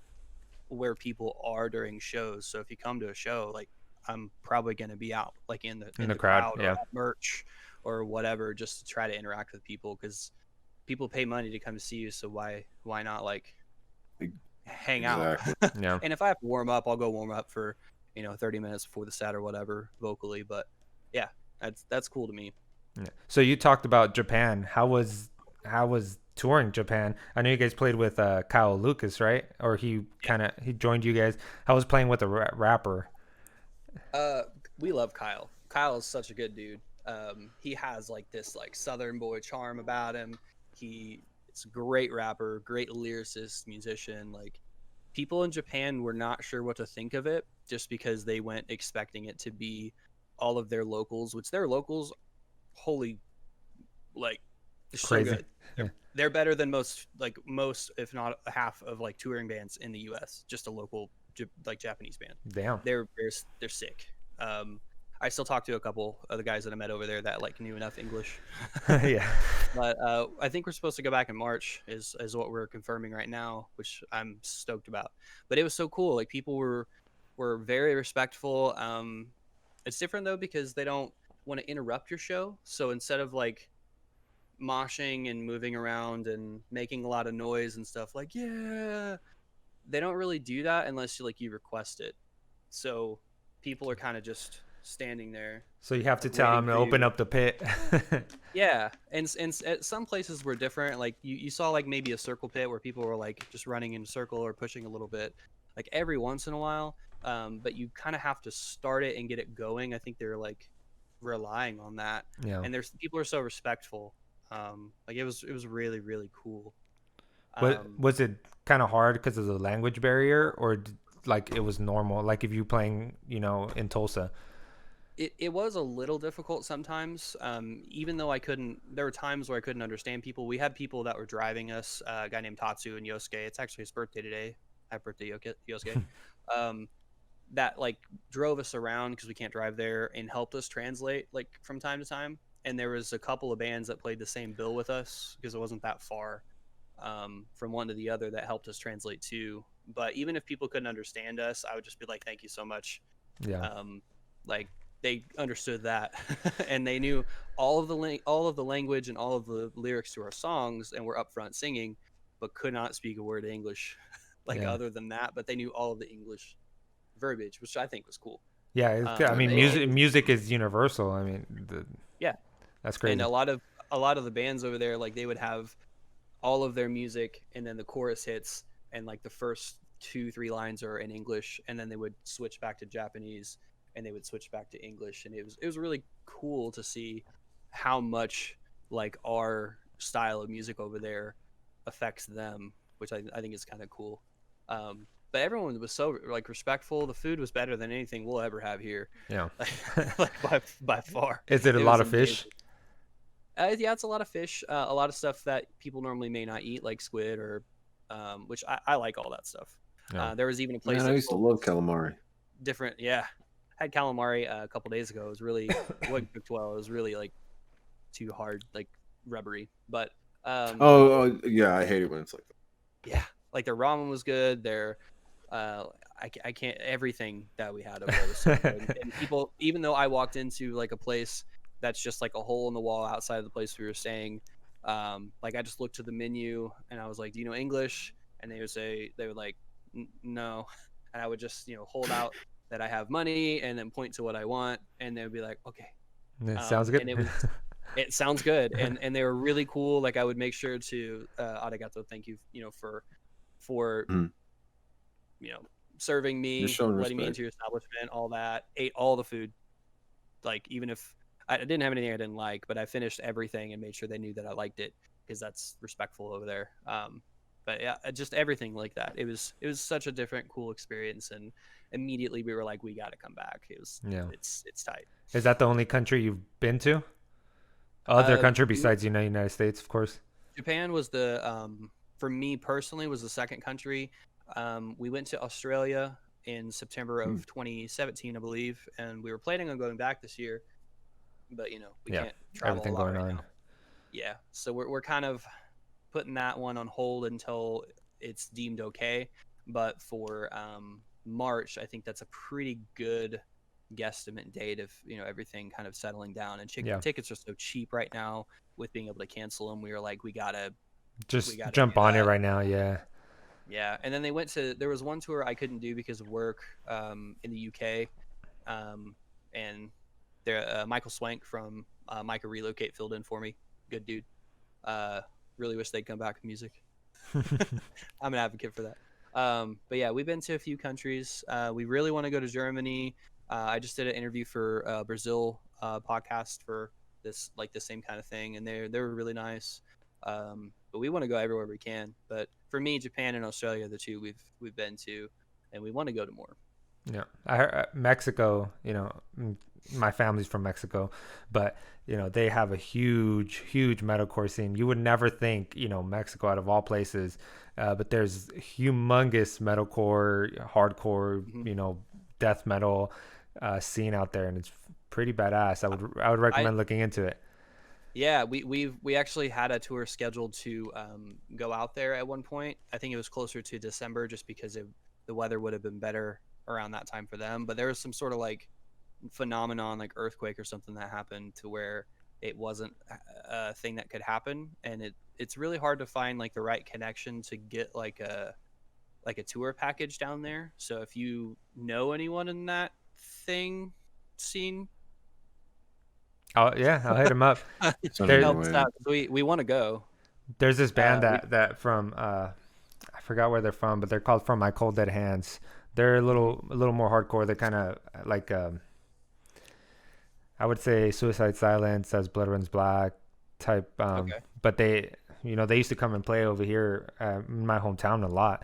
where people are during shows. So if you come to a show, like I'm probably going to be out like in In the the crowd. crowd or Yeah. at merch or whatever, just to try to interact with people, because people pay money to come to see you. So why not like hang out? Exactly. Yeah. And if I have to warm up, I'll go warm up for 30 minutes before the set or whatever vocally. But yeah, that's cool to me. Yeah. So you talked about Japan. How was touring Japan? I know you guys played with Kyle Lucas, right? Or he joined you guys. How was playing with a rapper? Uh, we love Kyle. Kyle is such a good dude. He has like this like Southern boy charm about him. It's a great rapper, great lyricist, musician. Like people in Japan were not sure what to think of it, just because they went expecting it to be all of their locals, which their locals, holy, like, they're so Crazy. good. Yeah. They're better than most, if not half of like touring bands in the U.S. Just a local like Japanese band. Damn. They're sick. I still talk to a couple of the guys that I met over there that like knew enough English. Yeah. But I think we're supposed to go back in March is what we're confirming right now, which I'm stoked about. But it was so cool. Like people were very respectful. It's different though because they don't want to interrupt your show. So instead of like moshing and moving around and making a lot of noise and stuff, like yeah, they don't really do that unless you request it. So people are kind of just standing there. So you have to Like tell waiting him to for open you. up the pit. Yeah, and some places were different. Like you saw like maybe a circle pit where people were like just running in a circle or pushing a little bit, like every once in a while. But you kind of have to start it and get it going. I think they're like relying on that, Yeah. and there's people are so respectful. Like it was really really cool. What Um, was it kind of hard because of the language barrier, or like it was normal? Like if you playing, in Tulsa. it was a little difficult sometimes. Even though there were times where I couldn't understand people. We had people that were driving us. A guy named Tatsu and Yosuke. It's actually his birthday today. Happy birthday, Yosuke. Um, that like drove us around because we can't drive there and helped us translate like from time to time. And there was a couple of bands that played the same bill with us because it wasn't that far from one to the other that helped us translate too. But even if people couldn't understand us, I would just be like, "Thank you so much." Yeah. Like they understood that and they knew all of the language and all of the lyrics to our songs and were upfront singing, but could not speak a word of English, like Yeah. other than that. But they knew all of the English verbiage, which I think was cool. Yeah. I Um, mean, it, it music was music is universal. I mean, yeah, that's and crazy. a lot of the bands over there, like they would have all of their music and then the chorus hits and like the first 2-3 lines are in English and then they would switch back to Japanese and they would switch back to English, and it was really cool to see how much like our style of music over there affects them, which I think is kind of cool. But everyone was so like respectful. The food was better than anything we'll ever have here, Yeah. like by far. Is it a It lot was of fish? amazing. Yeah, it's a lot of fish, a lot of stuff that people normally may not eat, like squid or, which I like all that stuff. No. There was even a place Man, I that used to sold love calamari. different. Yeah, had calamari a couple days ago. It was really it wasn't cooked well. It was really like too hard, like rubbery. But Yeah, I hate it when it's like that. yeah, like their ramen was good. Uh, I can't everything that we had over there was so good. And people, even though I walked into like a place that's just like a hole in the wall outside of the place we were staying, like I just looked to the menu and I was like, "Do you know English?" And they would like, "No," and I would just hold out that I have money and then point to what I want, and they would be like, "Okay," It sounds and good. it sounds good, and they were really cool. Like I would make sure to arigato, thank you, for Mhm. you know, serving You're me, showing letting me respect. into your establishment, all that. Ate all the food. Like even if I didn't have anything I didn't like, but I finished everything and made sure they knew that I liked it because that's respectful over there. But yeah, just everything like that. It was such a different, cool experience, and immediately we were like, we got to come back. Yeah. It's tight. Is that the only country you've been to? Other Uh, country we were, besides United States, of course. Japan was the for me personally was the second country. We went to Australia in September Mm. of 2017, I believe, and we were planning on going back this year, but we Yeah. can't travel a Everything lot going right on. now. Yeah, so we're kind of putting that one on hold until it's deemed okay. But for March, I think that's a pretty good guesstimate date of everything kind of settling down. And Yeah. tickets are so cheap right now with being able to cancel them. We were like, we Just gotta do jump on it that. right now. Yeah. Yeah, and then there was one tour I couldn't do because of work in the UK, um, and there Michael Swank from Micah Relocate filled in for me. Good dude. Really wish they'd come back with music. I'm an advocate for that. But yeah, we've been to a few countries. We really want to go to Germany. I just did an interview for Brazil podcast for this like the same kind of thing, and they were really nice. But we want to go everywhere we can. But for me, Japan and Australia are the two we've been to, and we want to go to more. Yeah, I heard Mexico. My family's from Mexico, but they have a huge metalcore scene. You would never think, Mexico out of all places, but there's humongous metalcore, hardcore, Hmm. death metal scene out there, and it's pretty badass. I would I recommend looking into it. Yeah, we actually had a tour scheduled to go out there at one point. I think it was closer to December, just because the weather would have been better around that time for them. But there was some sort of like phenomenon, like earthquake or something that happened to where it wasn't a thing that could happen, and it's really hard to find like the right connection to get like a tour package down there. So if you know anyone in that thing, Scene? Oh yeah, I'll hit him up. Send There, him Help us away. out. We want to go. there's this band We, that from I forgot where they're from, but they're called From My Cold Dead Hands. They're a little more hardcore. They're kind of like I would say Suicide Silence as Blood Runs Black type. okay. But they used to come and play over here in my hometown a lot,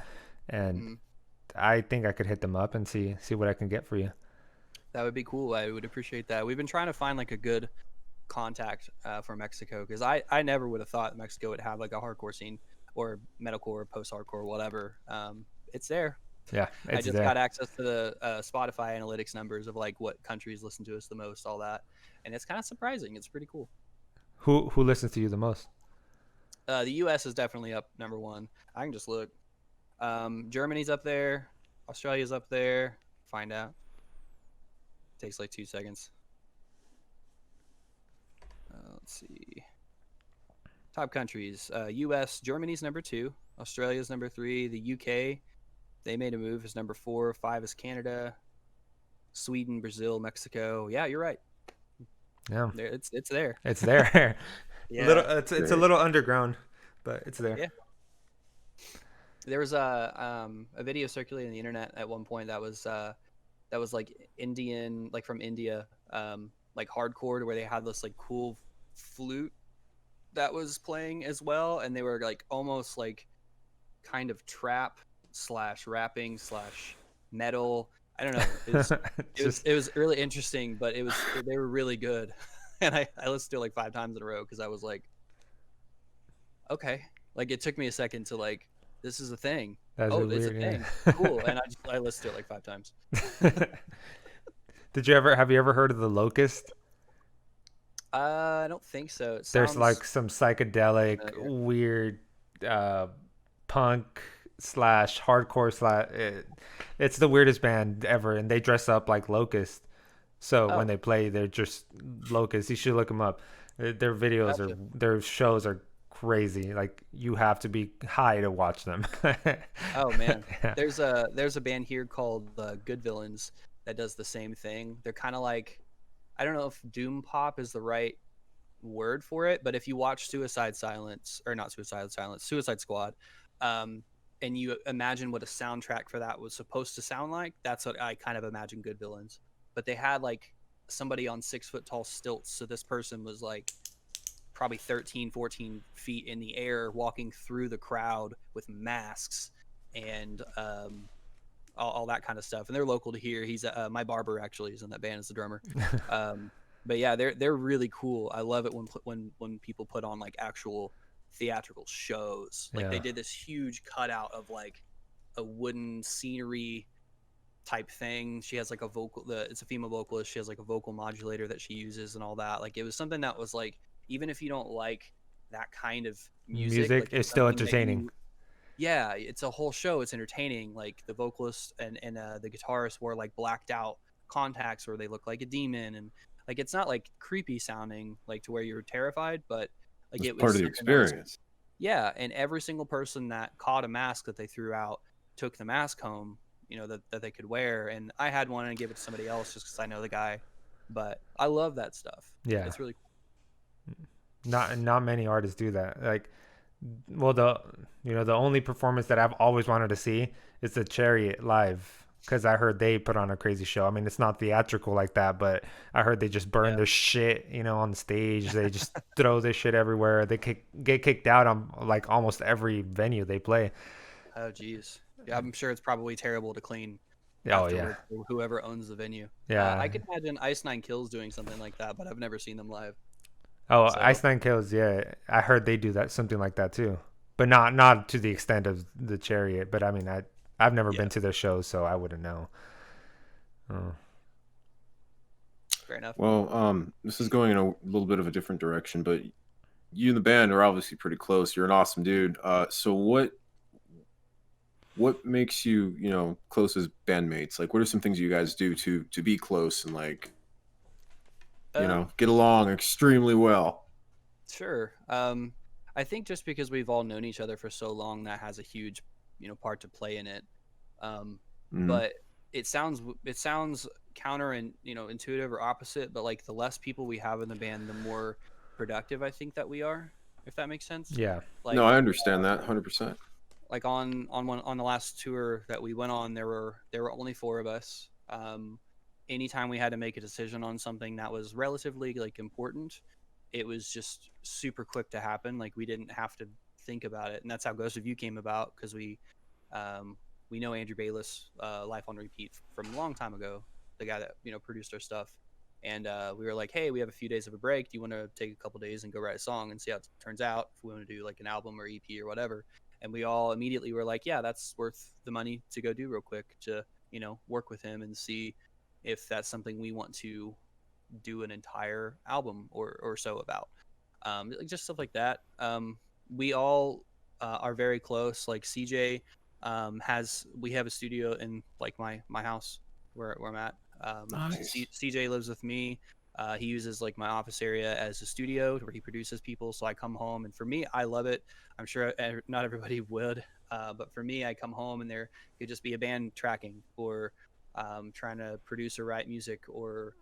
and Mhm. I think I could hit them up and see what I can get for you. That would be cool. I would appreciate that. We've been trying to find like a good contact for Mexico because I never would have thought Mexico would have like a hardcore scene or metalcore or post-hardcore or whatever. It's there. Yeah, I it's just there. got access to the Spotify analytics numbers of like what countries listen to us the most, all that, and it's kind of surprising. It's pretty cool. Who listens to you the most? The U.S. is definitely up number one. I can just look. Germany's up there. Australia's up there. Find out. Takes like 2 seconds. Let's see. Top countries. U.S. Germany's number 2. Australia's number 3. The U.K. They made a move is number 4. 5 is Canada. Sweden, Brazil, Mexico. Yeah, you're right. Yeah, There, it's there. it's there. Yeah. It's a little underground, but it's there. Yeah. There was a video circulating on the internet at one point that was like Indian, like from India, like hardcore, where they had this like cool flute that was playing as well, and they were like almost like kind of trap slash rapping slash metal. I don't know. It was really interesting, but they were really good, and I listened to it like 5 times in a row because I was like, okay, like it took me a second to like, this is a thing. That's Oh, really it's a weird. thing. Cool. And I listened to it like 5 times. Yeah. Have you ever heard of the Locust? I don't think so. It There's sounds like some psychedelic, familiar. weird, punk slash hardcore slash. It's the weirdest band ever, and they dress up like Locust. So when Oh, they play, they're just Locust. You should look them up. Their videos gotcha. their shows are crazy. Like you have to be high to watch them. Oh man. Yeah. There's a band here called Good Villains that does the same thing. They're kind of like, I don't know if doom pop is the right word for it, but if you watch Suicide Silence, or not Suicide Silence, Suicide Squad, um, and you imagine what a soundtrack for that was supposed to sound like, that's what I kind of imagine Good Villains. But they had like somebody on 6 foot tall stilts, so this person was like probably 13, 14 feet in the air walking through the crowd with masks and all that kind of stuff. And they're local to here. He's my barber actually is in that band as the drummer. But yeah, they're really cool. I love it when people put on like actual theatrical shows. Like they Yeah. did this huge cutout of like a wooden scenery type thing. She has like a it's a female vocalist. She has like a vocal modulator that she uses and all that. Like it was something that was like, even if you don't like that kind of music, Music like is it's still something that entertaining. yeah, it's a whole show. It's entertaining. Like the vocalist and the guitarist wore like blacked out contacts where they look like a demon, and like it's not like creepy sounding like to where you're terrified, but like It's it part was of the something that was, experience. yeah. And every single person that caught a mask that they threw out took the mask home, that they could wear. And I had one and I gave it to somebody else just because I know the guy. But I love that stuff. Yeah. It's really Not many artists do that. Like, well, the only performance that I've always wanted to see is the Chariot live, because I heard they put on a crazy show. I mean, it's not theatrical like that, but I heard they just burn yeah. their shit, on the stage. They just throw this shit everywhere. They get kicked out on like almost every venue they play. Oh geez. Yeah, I'm sure it's probably terrible to clean Oh yeah, afterward for whoever owns the venue. I yeah. could imagine Ice Nine Kills doing something like that, but I've never seen them live. Oh, So Iceland Kills. Yeah, I heard they do that, something like that too, but not to the extent of the Chariot. But I mean, I've never yeah, been to their shows, so I wouldn't know. Oh. fair enough. Well, this is going in a little bit of a different direction, but you and the band are obviously pretty close. You're an awesome dude. So what makes you, close as bandmates? Like, what are some things you guys do to be close and like, Um, get along extremely well? sure. I think just because we've all known each other for so long, that has a huge, part to play in it. Mhm. But it sounds counter and intuitive or opposite, but like the less people we have in the band, the more productive I think that we are, if that makes sense. Yeah. No, Like I understand that 100%. like on the last tour that we went on, there were only four of us. Anytime we had to make a decision on something that was relatively like important, it was just super quick to happen. Like we didn't have to think about it, and that's how Ghost of You came about, because we know Andrew Bayless, Life on Repeat, from a long time ago, the guy that produced our stuff, and we were like, hey, we have a few days of a break. Do you want to take a couple days and go write a song and see how it turns out, if we want to do like an album or EP or whatever? And we all immediately were like, yeah, that's worth the money to go do real quick, to work with him and see if that's something we want to do an entire album or so about. Just stuff like that. We all are very close. Like CJ we have a studio in like my house where I'm at. Nice. CJ lives with me. He uses like my office area as a studio where he produces people. So I come home, and for me, I love it. I'm sure not everybody would, but for me, I come home and there could just be a band tracking, or trying to produce or write music, or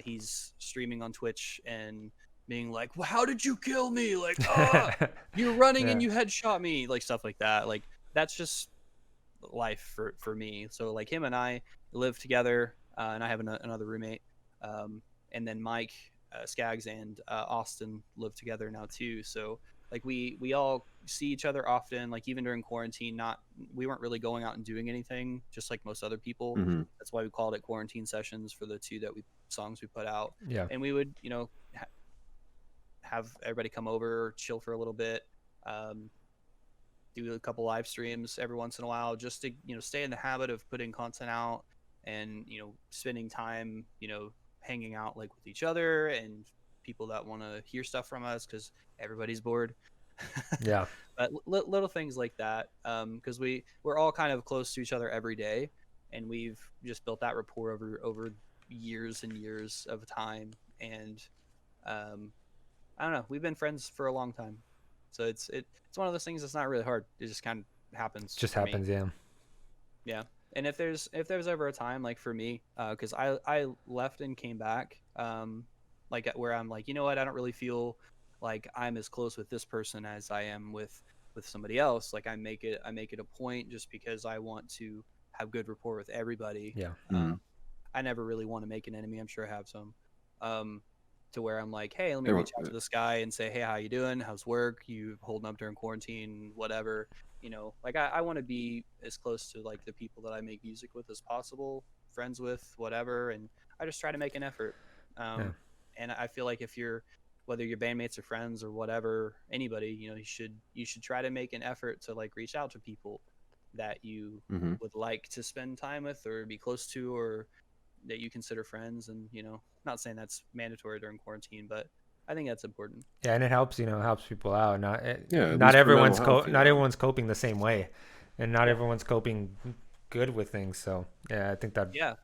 he's streaming on Twitch and being like, well, how did you kill me? Like, you're running and Yeah. you headshot me, like stuff like that. Like that's just life for me. So like him and I live together, and I have another roommate, and then Mike, Skaggs, and Austin live together now too. So like we all see each other often. Like even during quarantine, we weren't really going out and doing anything, just like most other people. Mm-hmm. That's why we called it quarantine sessions for the two songs we put out. Yeah. And we would have everybody come over, chill for a little bit, do a couple live streams every once in a while, just to stay in the habit of putting content out, and spending time hanging out like with each other and people that want to hear stuff from us, because everybody's bored. Yeah. But little things like that, because we're all kind of close to each other every day, and we've just built that rapport over years and years of time. And I don't know, we've been friends for a long time, so it's one of those things that's not really hard. It just kind of happens. Just for happens. me. Yeah. Yeah. And if there's ever a time, like for me, because I left and came back, like where I'm like, you know what, I don't really feel like I'm as close with this person as I am with somebody else. Like I make it a point, just because I want to have good rapport with everybody. Yeah. Mm-hmm. I never really want to make an enemy. I'm sure I have some. To where I'm like, hey, let me reach out to this guy and say, hey, how you doing? How's work? You holding up during quarantine? Whatever. Like I want to be as close to like the people that I make music with as possible, friends with, whatever. And I just try to make an effort. And I feel like whether you're bandmates or friends or whatever, anybody, you should try to make an effort to like reach out to people that you Mm-hmm. would like to spend time with or be close to, or that you consider friends. And not saying that's mandatory during quarantine, but I think that's important. Yeah, and it helps, helps people out. Not at not least for everyone's mental health, not everyone's coping the same way, and not Yeah. everyone's coping good with things. So yeah, I think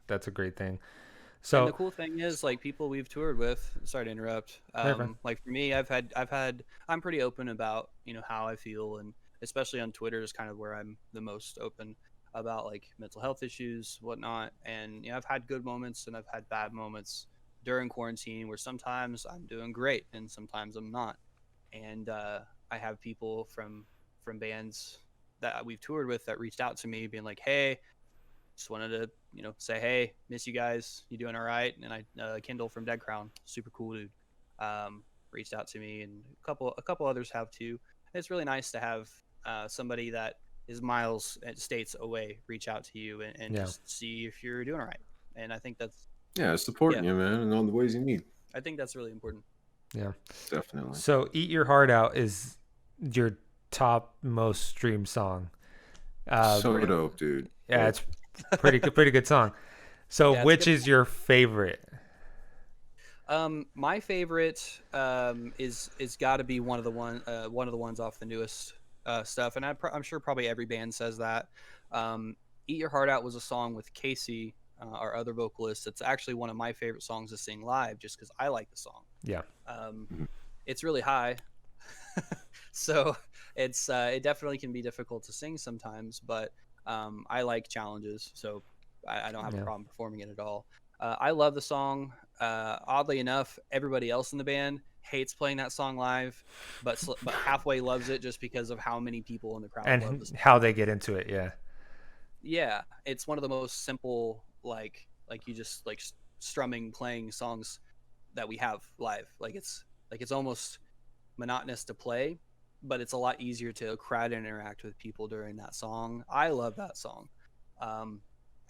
that's a great thing. And So the cool thing is, like, people we've toured with, sorry to interrupt, You're fine. like for me, I'm pretty open about how I feel, and especially on Twitter is kind of where I'm the most open about like mental health issues, whatnot. And I've had good moments and I've had bad moments during quarantine, where sometimes I'm doing great and sometimes I'm not. And I have people from bands that we've toured with that reached out to me being like, hey, just wanted to say, hey, miss you guys, you doing all right? And I Kendall from Dead Crown, super cool dude, reached out to me, and a couple others have too. And it's really nice to have somebody that is miles and states away reach out to you and Yeah. just see if you're doing all right. And I think that's Supporting Yeah. you, man, in all the ways you need. I think that's really important. Yeah. Definitely. So Eat Your Heart Out is your top most streamed song. So dope, dude. Yeah, it's pretty good song. So Yeah, it's which good. is your favorite? My favorite is got to be one of the ones off the newest stuff, and I'm sure probably every band says that. Eat Your Heart Out was a song with Casey, our other vocalist. It's actually one of my favorite songs to sing live, just because I like the song. Yeah. It's really high, so it definitely can be difficult to sing sometimes, but I like challenges, so I don't have a problem performing it at all. I love the song. Oddly enough, everybody else in the band hates playing that song live, but halfway loves it just because of how many people in the crowd love the And how song. they get into it, yeah. Yeah, it's one of the most simple, like you just like strumming playing songs that we have live. Like it's almost monotonous to play, but it's a lot easier to crowd and interact with people during that song. I love that song. Um,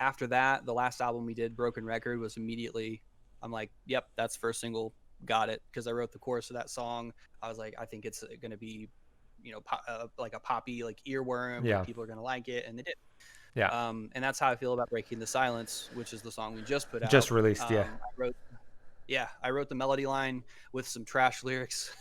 After that, the last album we did, Broken Record, was immediately, I'm like, yep, that's first single, got it, because I wrote the chorus of that song. I was like, I think it's going to be, like a poppy, like earworm, like Yeah. people are going to like it, and they did. Yeah. And that's how I feel about Breaking the Silence, which is the song we just put Just out. released, yeah. I wrote the melody line with some trash lyrics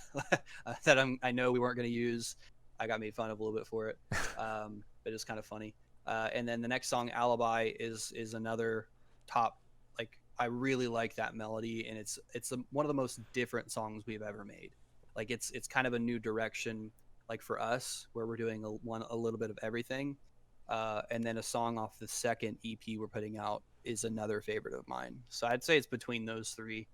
that I know we weren't going to use. I got made fun of a little bit for it, but it's kind of funny. And then the next song, Alibi, is another top. Like I really like that melody, and it's one of the most different songs we've ever made. Like it's kind of a new direction, like for us, where we're doing a little bit of everything. And then a song off the second EP we're putting out is another favorite of mine. So I'd say it's between those three,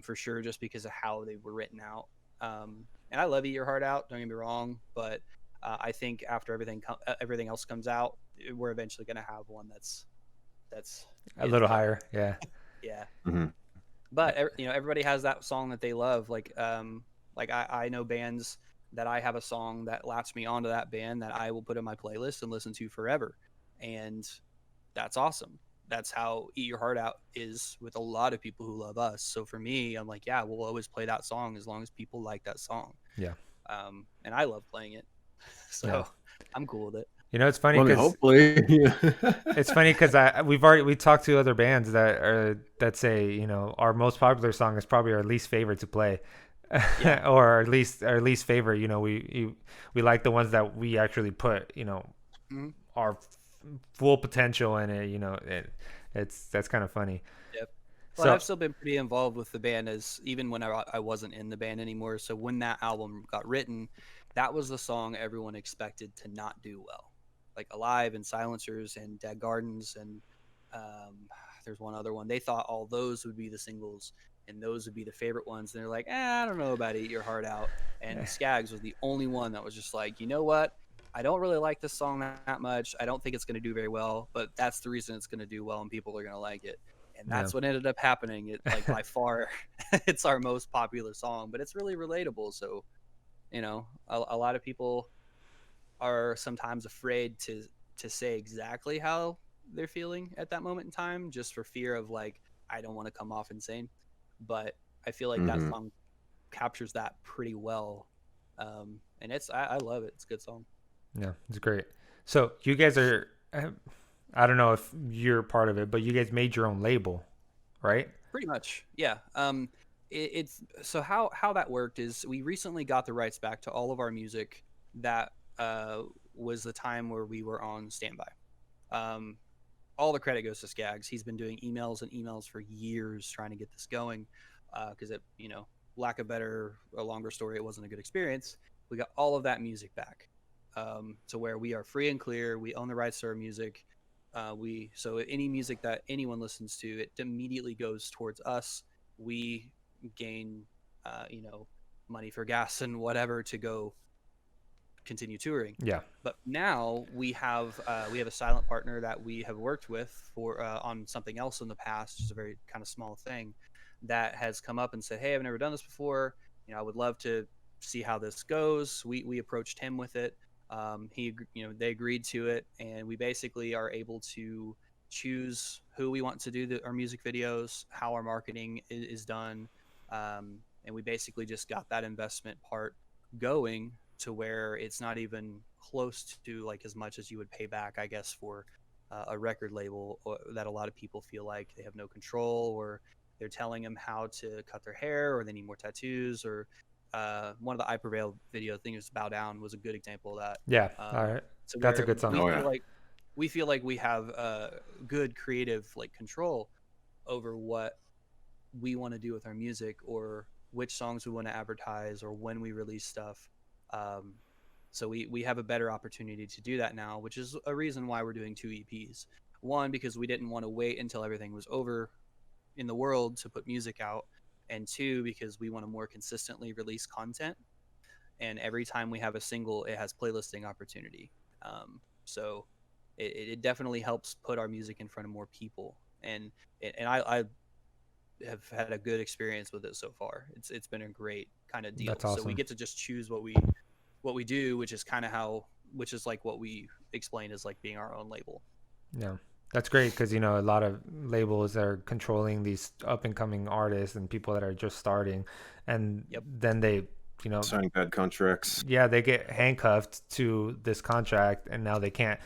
for sure, just because of how they were written out. And I love Eat Your Heart Out. Don't get me wrong, but I think after everything else comes out, we're eventually going to have one that's A little higher, yeah. yeah. Mhm. But everybody has that song that they love. Like I know bands that I have a song that latched me onto that band that I will put in my playlist and listen to forever, and that's awesome. That's how Eat Your Heart Out is with a lot of people who love us. So for me, I'm like, yeah, we'll always play that song as long as people like that song. Yeah. And I love playing it, so Yeah. I'm cool with it. You know, it's funny Well, I mean, because hopefully. it's funny because we talked to other bands that say, you know, our most popular song is probably our least favorite to play. Yeah. Or our least favorite, you know, we like the ones that we actually put, you know, Mhm. our full potential in it, you know. That's kind of funny. Yep. But So I've still been pretty involved with the band, as even when I wasn't in the band anymore. So when that album got written, that was the song everyone expected to not do well. Like Alive and Silencers and Dead Gardens and there's one other one. They thought all those would be the singles and those would be the favorite ones. And they're like, I don't know about Eat Your Heart Out. And Skaggs was the only one that was just like, you know what? I don't really like this song that much. I don't think it's going to do very well, but that's the reason it's going to do well and people are going to like it. And yeah. that's what ended up happening. It like by far, it's our most popular song, but it's really relatable. So, a lot of people are sometimes afraid to say exactly how they're feeling at that moment in time, just for fear of like, I don't want to come off insane. But I feel like that Mhm. song captures that pretty well. And I love it. It's a good song. Yeah, it's great. So you guys are, I don't know if you're part of it, but you guys made your own label, right? Pretty much, yeah. It's so how that worked is we recently got the rights back to all of our music that was the time where we were on standby. Um, all the credit goes to Skaggs. He's been doing emails and emails for years trying to get this going, because lack of a longer story, it wasn't a good experience. We got all of that music back, to where we are free and clear. We own the rights to our music. So any music that anyone listens to, it immediately goes towards us. We gain, uh, you know, money for gas and whatever to go continue touring. Yeah. But now we have a silent partner that we have worked with for on something else in the past, just a very kind of small thing, that has come up and said, "Hey, I've never done this before. I would love to see how this goes." We approached him with it. They agreed to it, and we basically are able to choose who we want to do our music videos, how our marketing is done, and we basically just got that investment part going to where it's not even close to like as much as you would pay back, I guess, for a record label, that a lot of people feel like they have no control, or they're telling them how to cut their hair, or they need more tattoos, or one of the I Prevail video thing was Bow Down was a good example of that. Yeah. All right. So That's a where good song. Oh, yeah. we feel like we have good creative like control over what we want to do with our music, or which songs we want to advertise, or when we release stuff. Um, so we have a better opportunity to do that now, which is a reason why we're doing two EPs. One, because we didn't want to wait until everything was over in the world to put music out, and two, because we want to more consistently release content. And every time we have a single, it has playlisting opportunity. So it definitely helps put our music in front of more people. And I have had a good experience with it so far. It's been a great kind of deal. That's So we awesome. get to just choose what we do, which is kind of which is like what we explain as like being our own label. Yeah, that's great because you know a lot of labels are controlling these up and coming artists and people that are just starting, and Yep. then they, you know, Signing bad contracts. yeah, they get handcuffed to this contract, and now they can't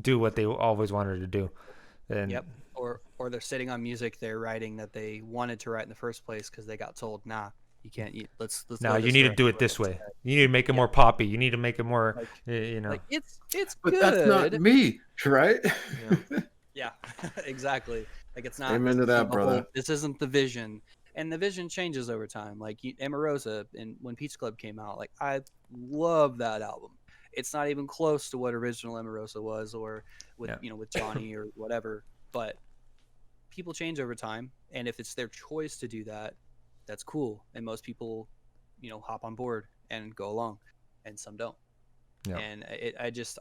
do what they always wanted to do. And Yep. Or they're sitting on music they're writing that they wanted to write in the first place because they got told, nah, you can't. Let's now let you this need to director do it write this it way. instead. You need to make it Yep. more poppy. You need to make it more, Like you know. like it's But that's not good. me, right? Yeah. Yeah, exactly. Like it's not. Amen to that, brother. This isn't the vision, and the vision changes over time. Like Amarosa, and when Pizza Club came out, like I love that album. It's not even close to what original Amarosa was, or with Yeah. with Johnny or whatever. But people change over time, and if it's their choice to do that, that's cool. And most people, hop on board and go along, and some don't. Yeah. And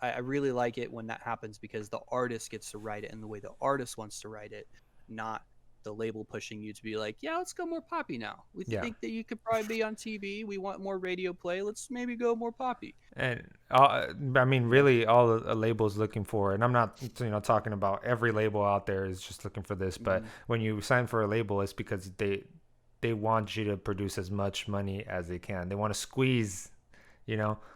I really like it when that happens because the artist gets to write it in the way the artist wants to write it, not the label pushing you to be like, yeah, let's go more poppy now. We Yeah. think that you could probably be on TV. We want more radio play. Let's maybe go more poppy. And I mean, really, all a label's looking for, and I'm not, talking about every label out there is just looking for this, but when you sign for a label, it's because they want you to produce as much money as they can. They want to squeeze,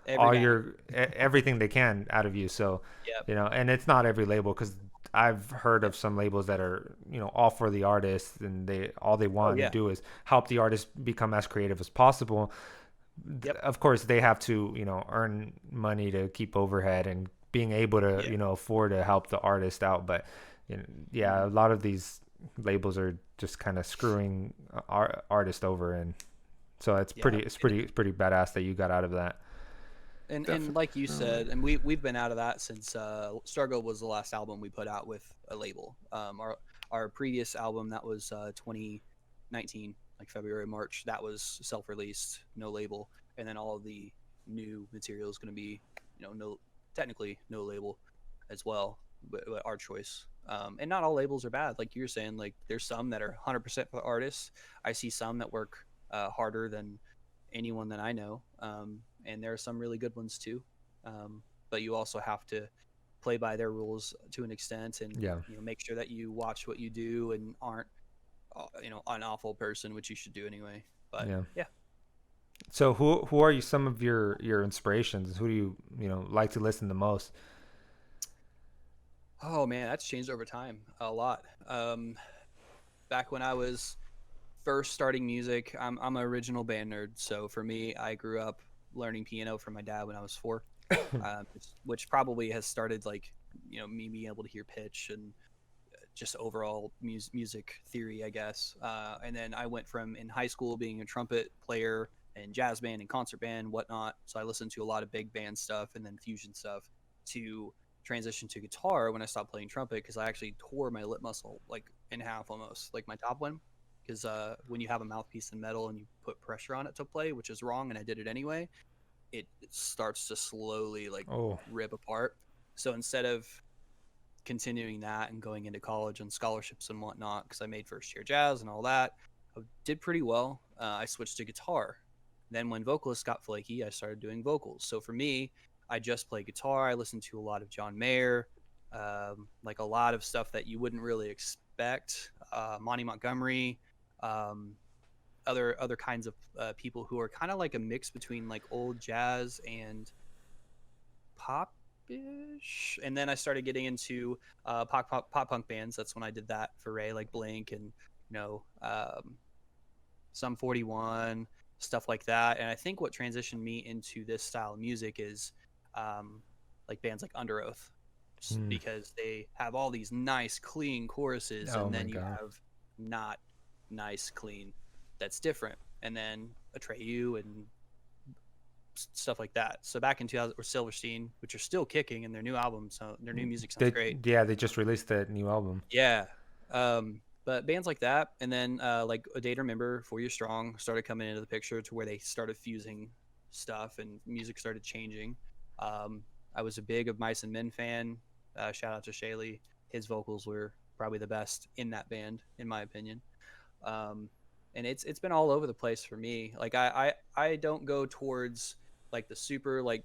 everything they can out of you. So, Yep. and it's not every label because I've heard of some labels that are, all for the artist, and all they want to do is help the artist become as creative as possible. Yep. Of course, they have to, earn money to keep overhead and being able to, afford to help the artist out. But, a lot of these labels are just kind of screwing artists over, and so it's pretty badass that you got out of that. And like you said, and we've been out of that since Struggle was the last album we put out with a label. Our previous album, that was 2019, like February, March, that was self-released, no label. And then all of the new material is going to be, technically no label as well, but our choice. And not all labels are bad. Like you were saying, like there's some that are 100% for the artists. I see some that work harder than anyone that I know. And there are some really good ones too. But you also have to play by their rules to an extent, and make sure that you watch what you do and aren't an awful person, which you should do anyway. But yeah. So who are you? Some of your inspirations? Who do you like to listen to most? Oh man, that's changed over time a lot. Back when I was first starting music, I'm an original band nerd. So for me, I grew up learning piano from my dad when I was 4, which probably has started like me being able to hear pitch and just overall music theory, I guess. And then I went from in high school being a trumpet player and jazz band and concert band, whatnot. So I listened to a lot of big band stuff and then fusion stuff, to transition to guitar when I stopped playing trumpet, because I actually tore my lip muscle like in half almost, like my top one. Because when you have a mouthpiece in metal and you put pressure on it to play, which is wrong, and I did it anyway, it starts to slowly rip apart. So instead of continuing that and going into college and scholarships and whatnot, because I made first year jazz and all that, I did pretty well. I switched to guitar. Then when vocalists got flaky, I started doing vocals. So for me, I just play guitar. I listen to a lot of John Mayer, like a lot of stuff that you wouldn't really expect. Monty Montgomery, other kinds of people who are kind of like a mix between like old jazz and pop-ish. And then I started getting into pop punk bands. That's when I did that for Ray, like Blink and Sum 41, stuff like that. And I think what transitioned me into this style of music is like bands like Under Oath, because they have all these nice clean choruses, and then you have not nice clean that's different, and then Atreyu and stuff like that. So back in 2000, or Silverstein, which are still kicking, and their new album, so their new music sounds great. Yeah, they just released that new album. Yeah. But bands like that, and then like A Day to Remember, 4 Year Strong started coming into the picture to where they started fusing stuff and music started changing. I was a big of Mice and Men fan. Shout out to Shaylee. His vocals were probably the best in that band, in my opinion. And it's been all over the place for me. Like I don't go towards like the super like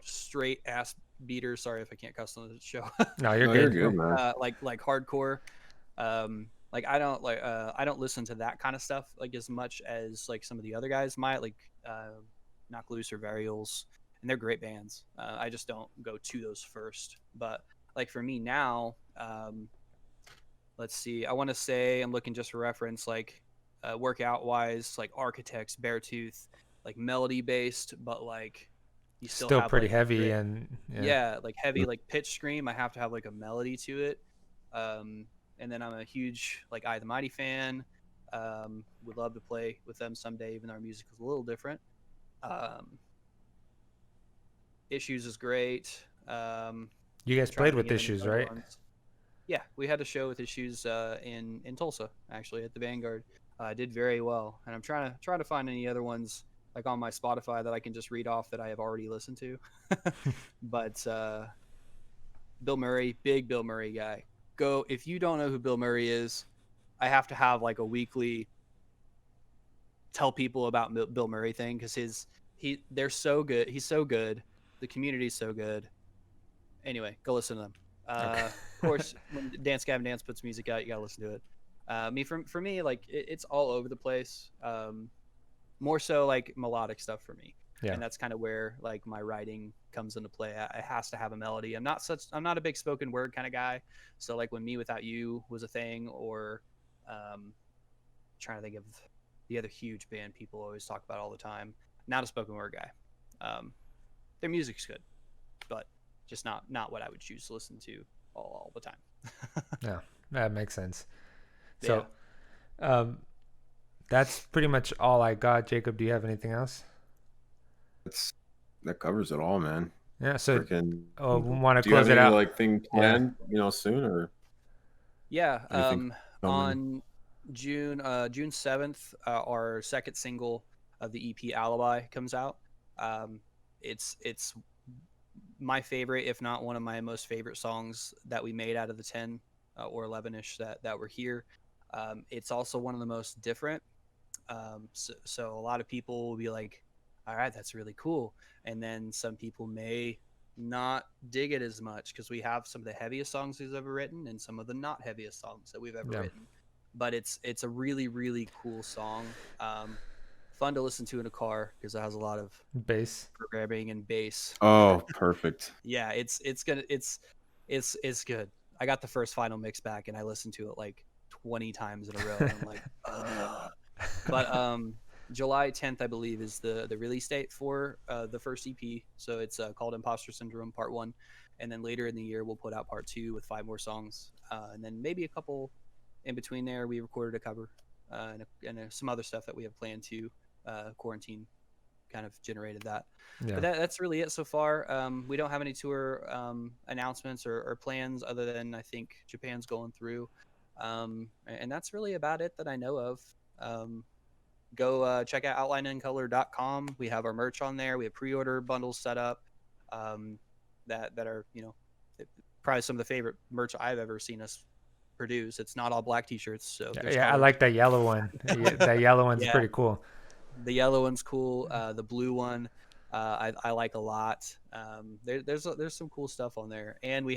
straight ass beater. Sorry if I can't cuss on the show. No, you're No, you're good. good, man. Like hardcore. Like I don't listen to that kind of stuff like as much as like some of the other guys might, like Knock Loose or Varials, and they're great bands. I just don't go to those first. But like for me now, let's see. I want to say I'm looking just for reference, like workout wise, like Architects, Beartooth, like melody based, but like you still have pretty like heavy grit. and Yeah, like heavy, like pitch scream. I have to have like a melody to it. And then I'm a huge like I the Mighty fan. Would love to play with them someday, even though our music is a little different. Issues is great. You guys Trying played to with think of any Issues, other right? ones. Yeah, we had a show with Issues in Tulsa, actually, at the Vanguard. Did very well, and I'm trying to find any other ones like on my Spotify that I can just read off that I have already listened to. But Bill Murray, big Bill Murray guy. Go if you don't know who Bill Murray is, I have to have like a weekly tell people about Bill Murray thing because they're so good. He's so good. The community's so good. Anyway, go listen to them. Okay. Of course, when Dance Gavin Dance puts music out, you gotta listen to it. For me, like it's all over the place. More so like melodic stuff for me, Yeah. and that's kind of where like my writing comes into play. It has to have a melody. I'm not a big spoken word kind of guy. So like when Me Without You was a thing, or trying to think of the other huge band people always talk about all the time. Not a spoken word guy. Their music's good, but just not what I would choose to listen to all the time. Yeah, that makes sense. Yeah. So, that's pretty much all I got. Jacob, do you have anything else? That covers it all, man. Yeah. So, Freaking. we want to Do you have close it any out. like thing planned, soon or Yeah. anything coming? On June 7th, our second single of the EP Alibi comes out. It's my favorite, if not one of my most favorite songs that we made out of the 10 or 11ish that were here. It's also one of the most different. So a lot of people will be like, all right, that's really cool. And then some people may not dig it as much because we have some of the heaviest songs we've ever written and some of the not heaviest songs that we've ever Yeah. written. But it's a really, really cool song. Fun to listen to in a car because it has a lot of Bass. programming and bass. Oh, perfect. Yeah, it's good. I got the first final mix back and I listened to it like 20 times in a row. And I'm like, ugh. But July 10th, I believe, is the release date for the first EP. So it's called Imposter Syndrome Part 1. And then later in the year, we'll put out Part 2 with 5 more songs. And then maybe a couple in between there. We recorded a cover and some other stuff that we have planned to. Quarantine kind of generated that. Yeah. But that's really it so far. We don't have any tour announcements or plans other than I think Japan's going through. And that's really about it that I know of. Go check out outlineincolor.com. We have our merch on there. We have pre-order bundles set up that are, probably some of the favorite merch I've ever seen us produce. It's not all black t-shirts. So Yeah, I like that yellow one. That yellow one's Yeah. pretty cool. The yellow one's cool. The blue one, I like a lot. There's some cool stuff on there, and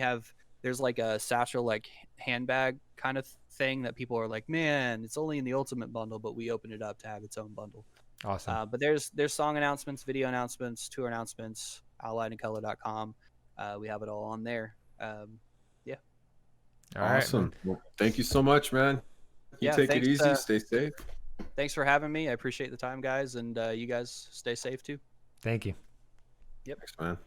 there's like a satchel like handbag kind of thing that people are like, man, it's only in the ultimate bundle, but we opened it up to have its own bundle. Awesome. But there's song announcements, video announcements, tour announcements, outlineincolor.com. We have it all on there. Yeah. All right. Awesome. Well, thank you so much, man. You Yeah, take it thanks, easy. Stay safe. Thanks for having me. I appreciate the time, guys, and you guys stay safe too. Thank you. Thanks, man.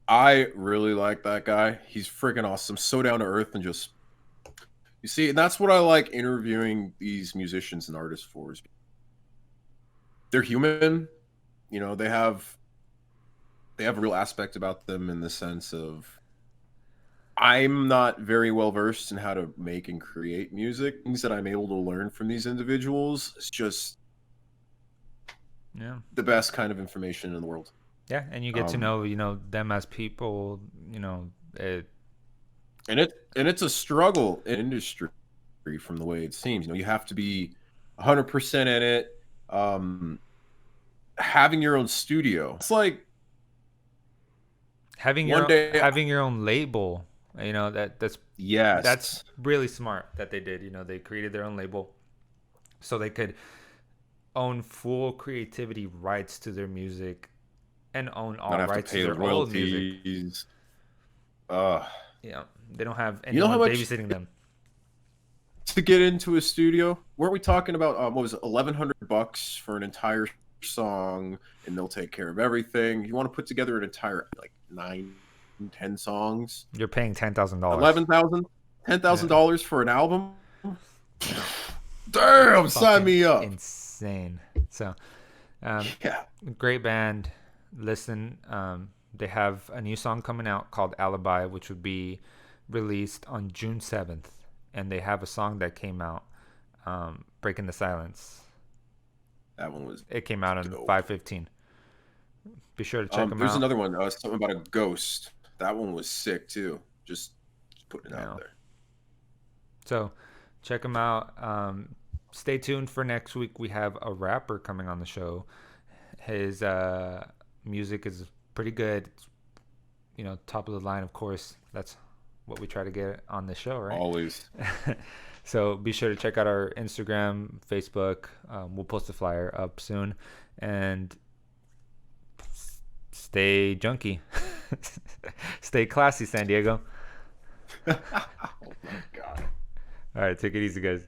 I really like that guy. He's freaking awesome. So down to earth and just, you see, and that's what I like interviewing these musicians and artists for. Is they're human. They have they have a real aspect about them in the sense of I'm not very well versed in how to make and create music. Things that I'm able to learn from these individuals is just Yeah. the best kind of information in the world. Yeah, and you get to Um, know, them as people, and it's a struggle in industry from the way it seems. You have to be 100% in it. Having your own studio. It's like having one day, having your own label, that's yes, really smart that they did. They created their own label so they could own full creativity rights to their music and own all not have to rights to pay the their old music. royalties. Yeah, they don't have You know how anyone much babysitting them. to get into a studio? Weren't we talking about what was it, $1,100 for an entire song, and they'll take care of everything? You want to put together an entire like 9-10 songs? You're paying $10,000. $10,000 for an album? Damn, sign me up. Insane. So, Yeah. great band. Listen, they have a new song coming out called Alibi, which would be released on June 7th. And they have a song that came out, Breaking the Silence. That one was. It came out on dope. 5/15. Be sure to check them out. There's another one, something about a ghost. That one was sick too. Just putting it out there. So, check them out. Stay tuned for next week. We have a rapper coming on the show. His music is pretty good. It's, top of the line, of course. That's what we try to get on the show, right? Always. So be sure to check out our Instagram, Facebook. We'll post a flyer up soon. And stay junky. Stay classy, San Diego. Oh my God. All right, take it easy, guys.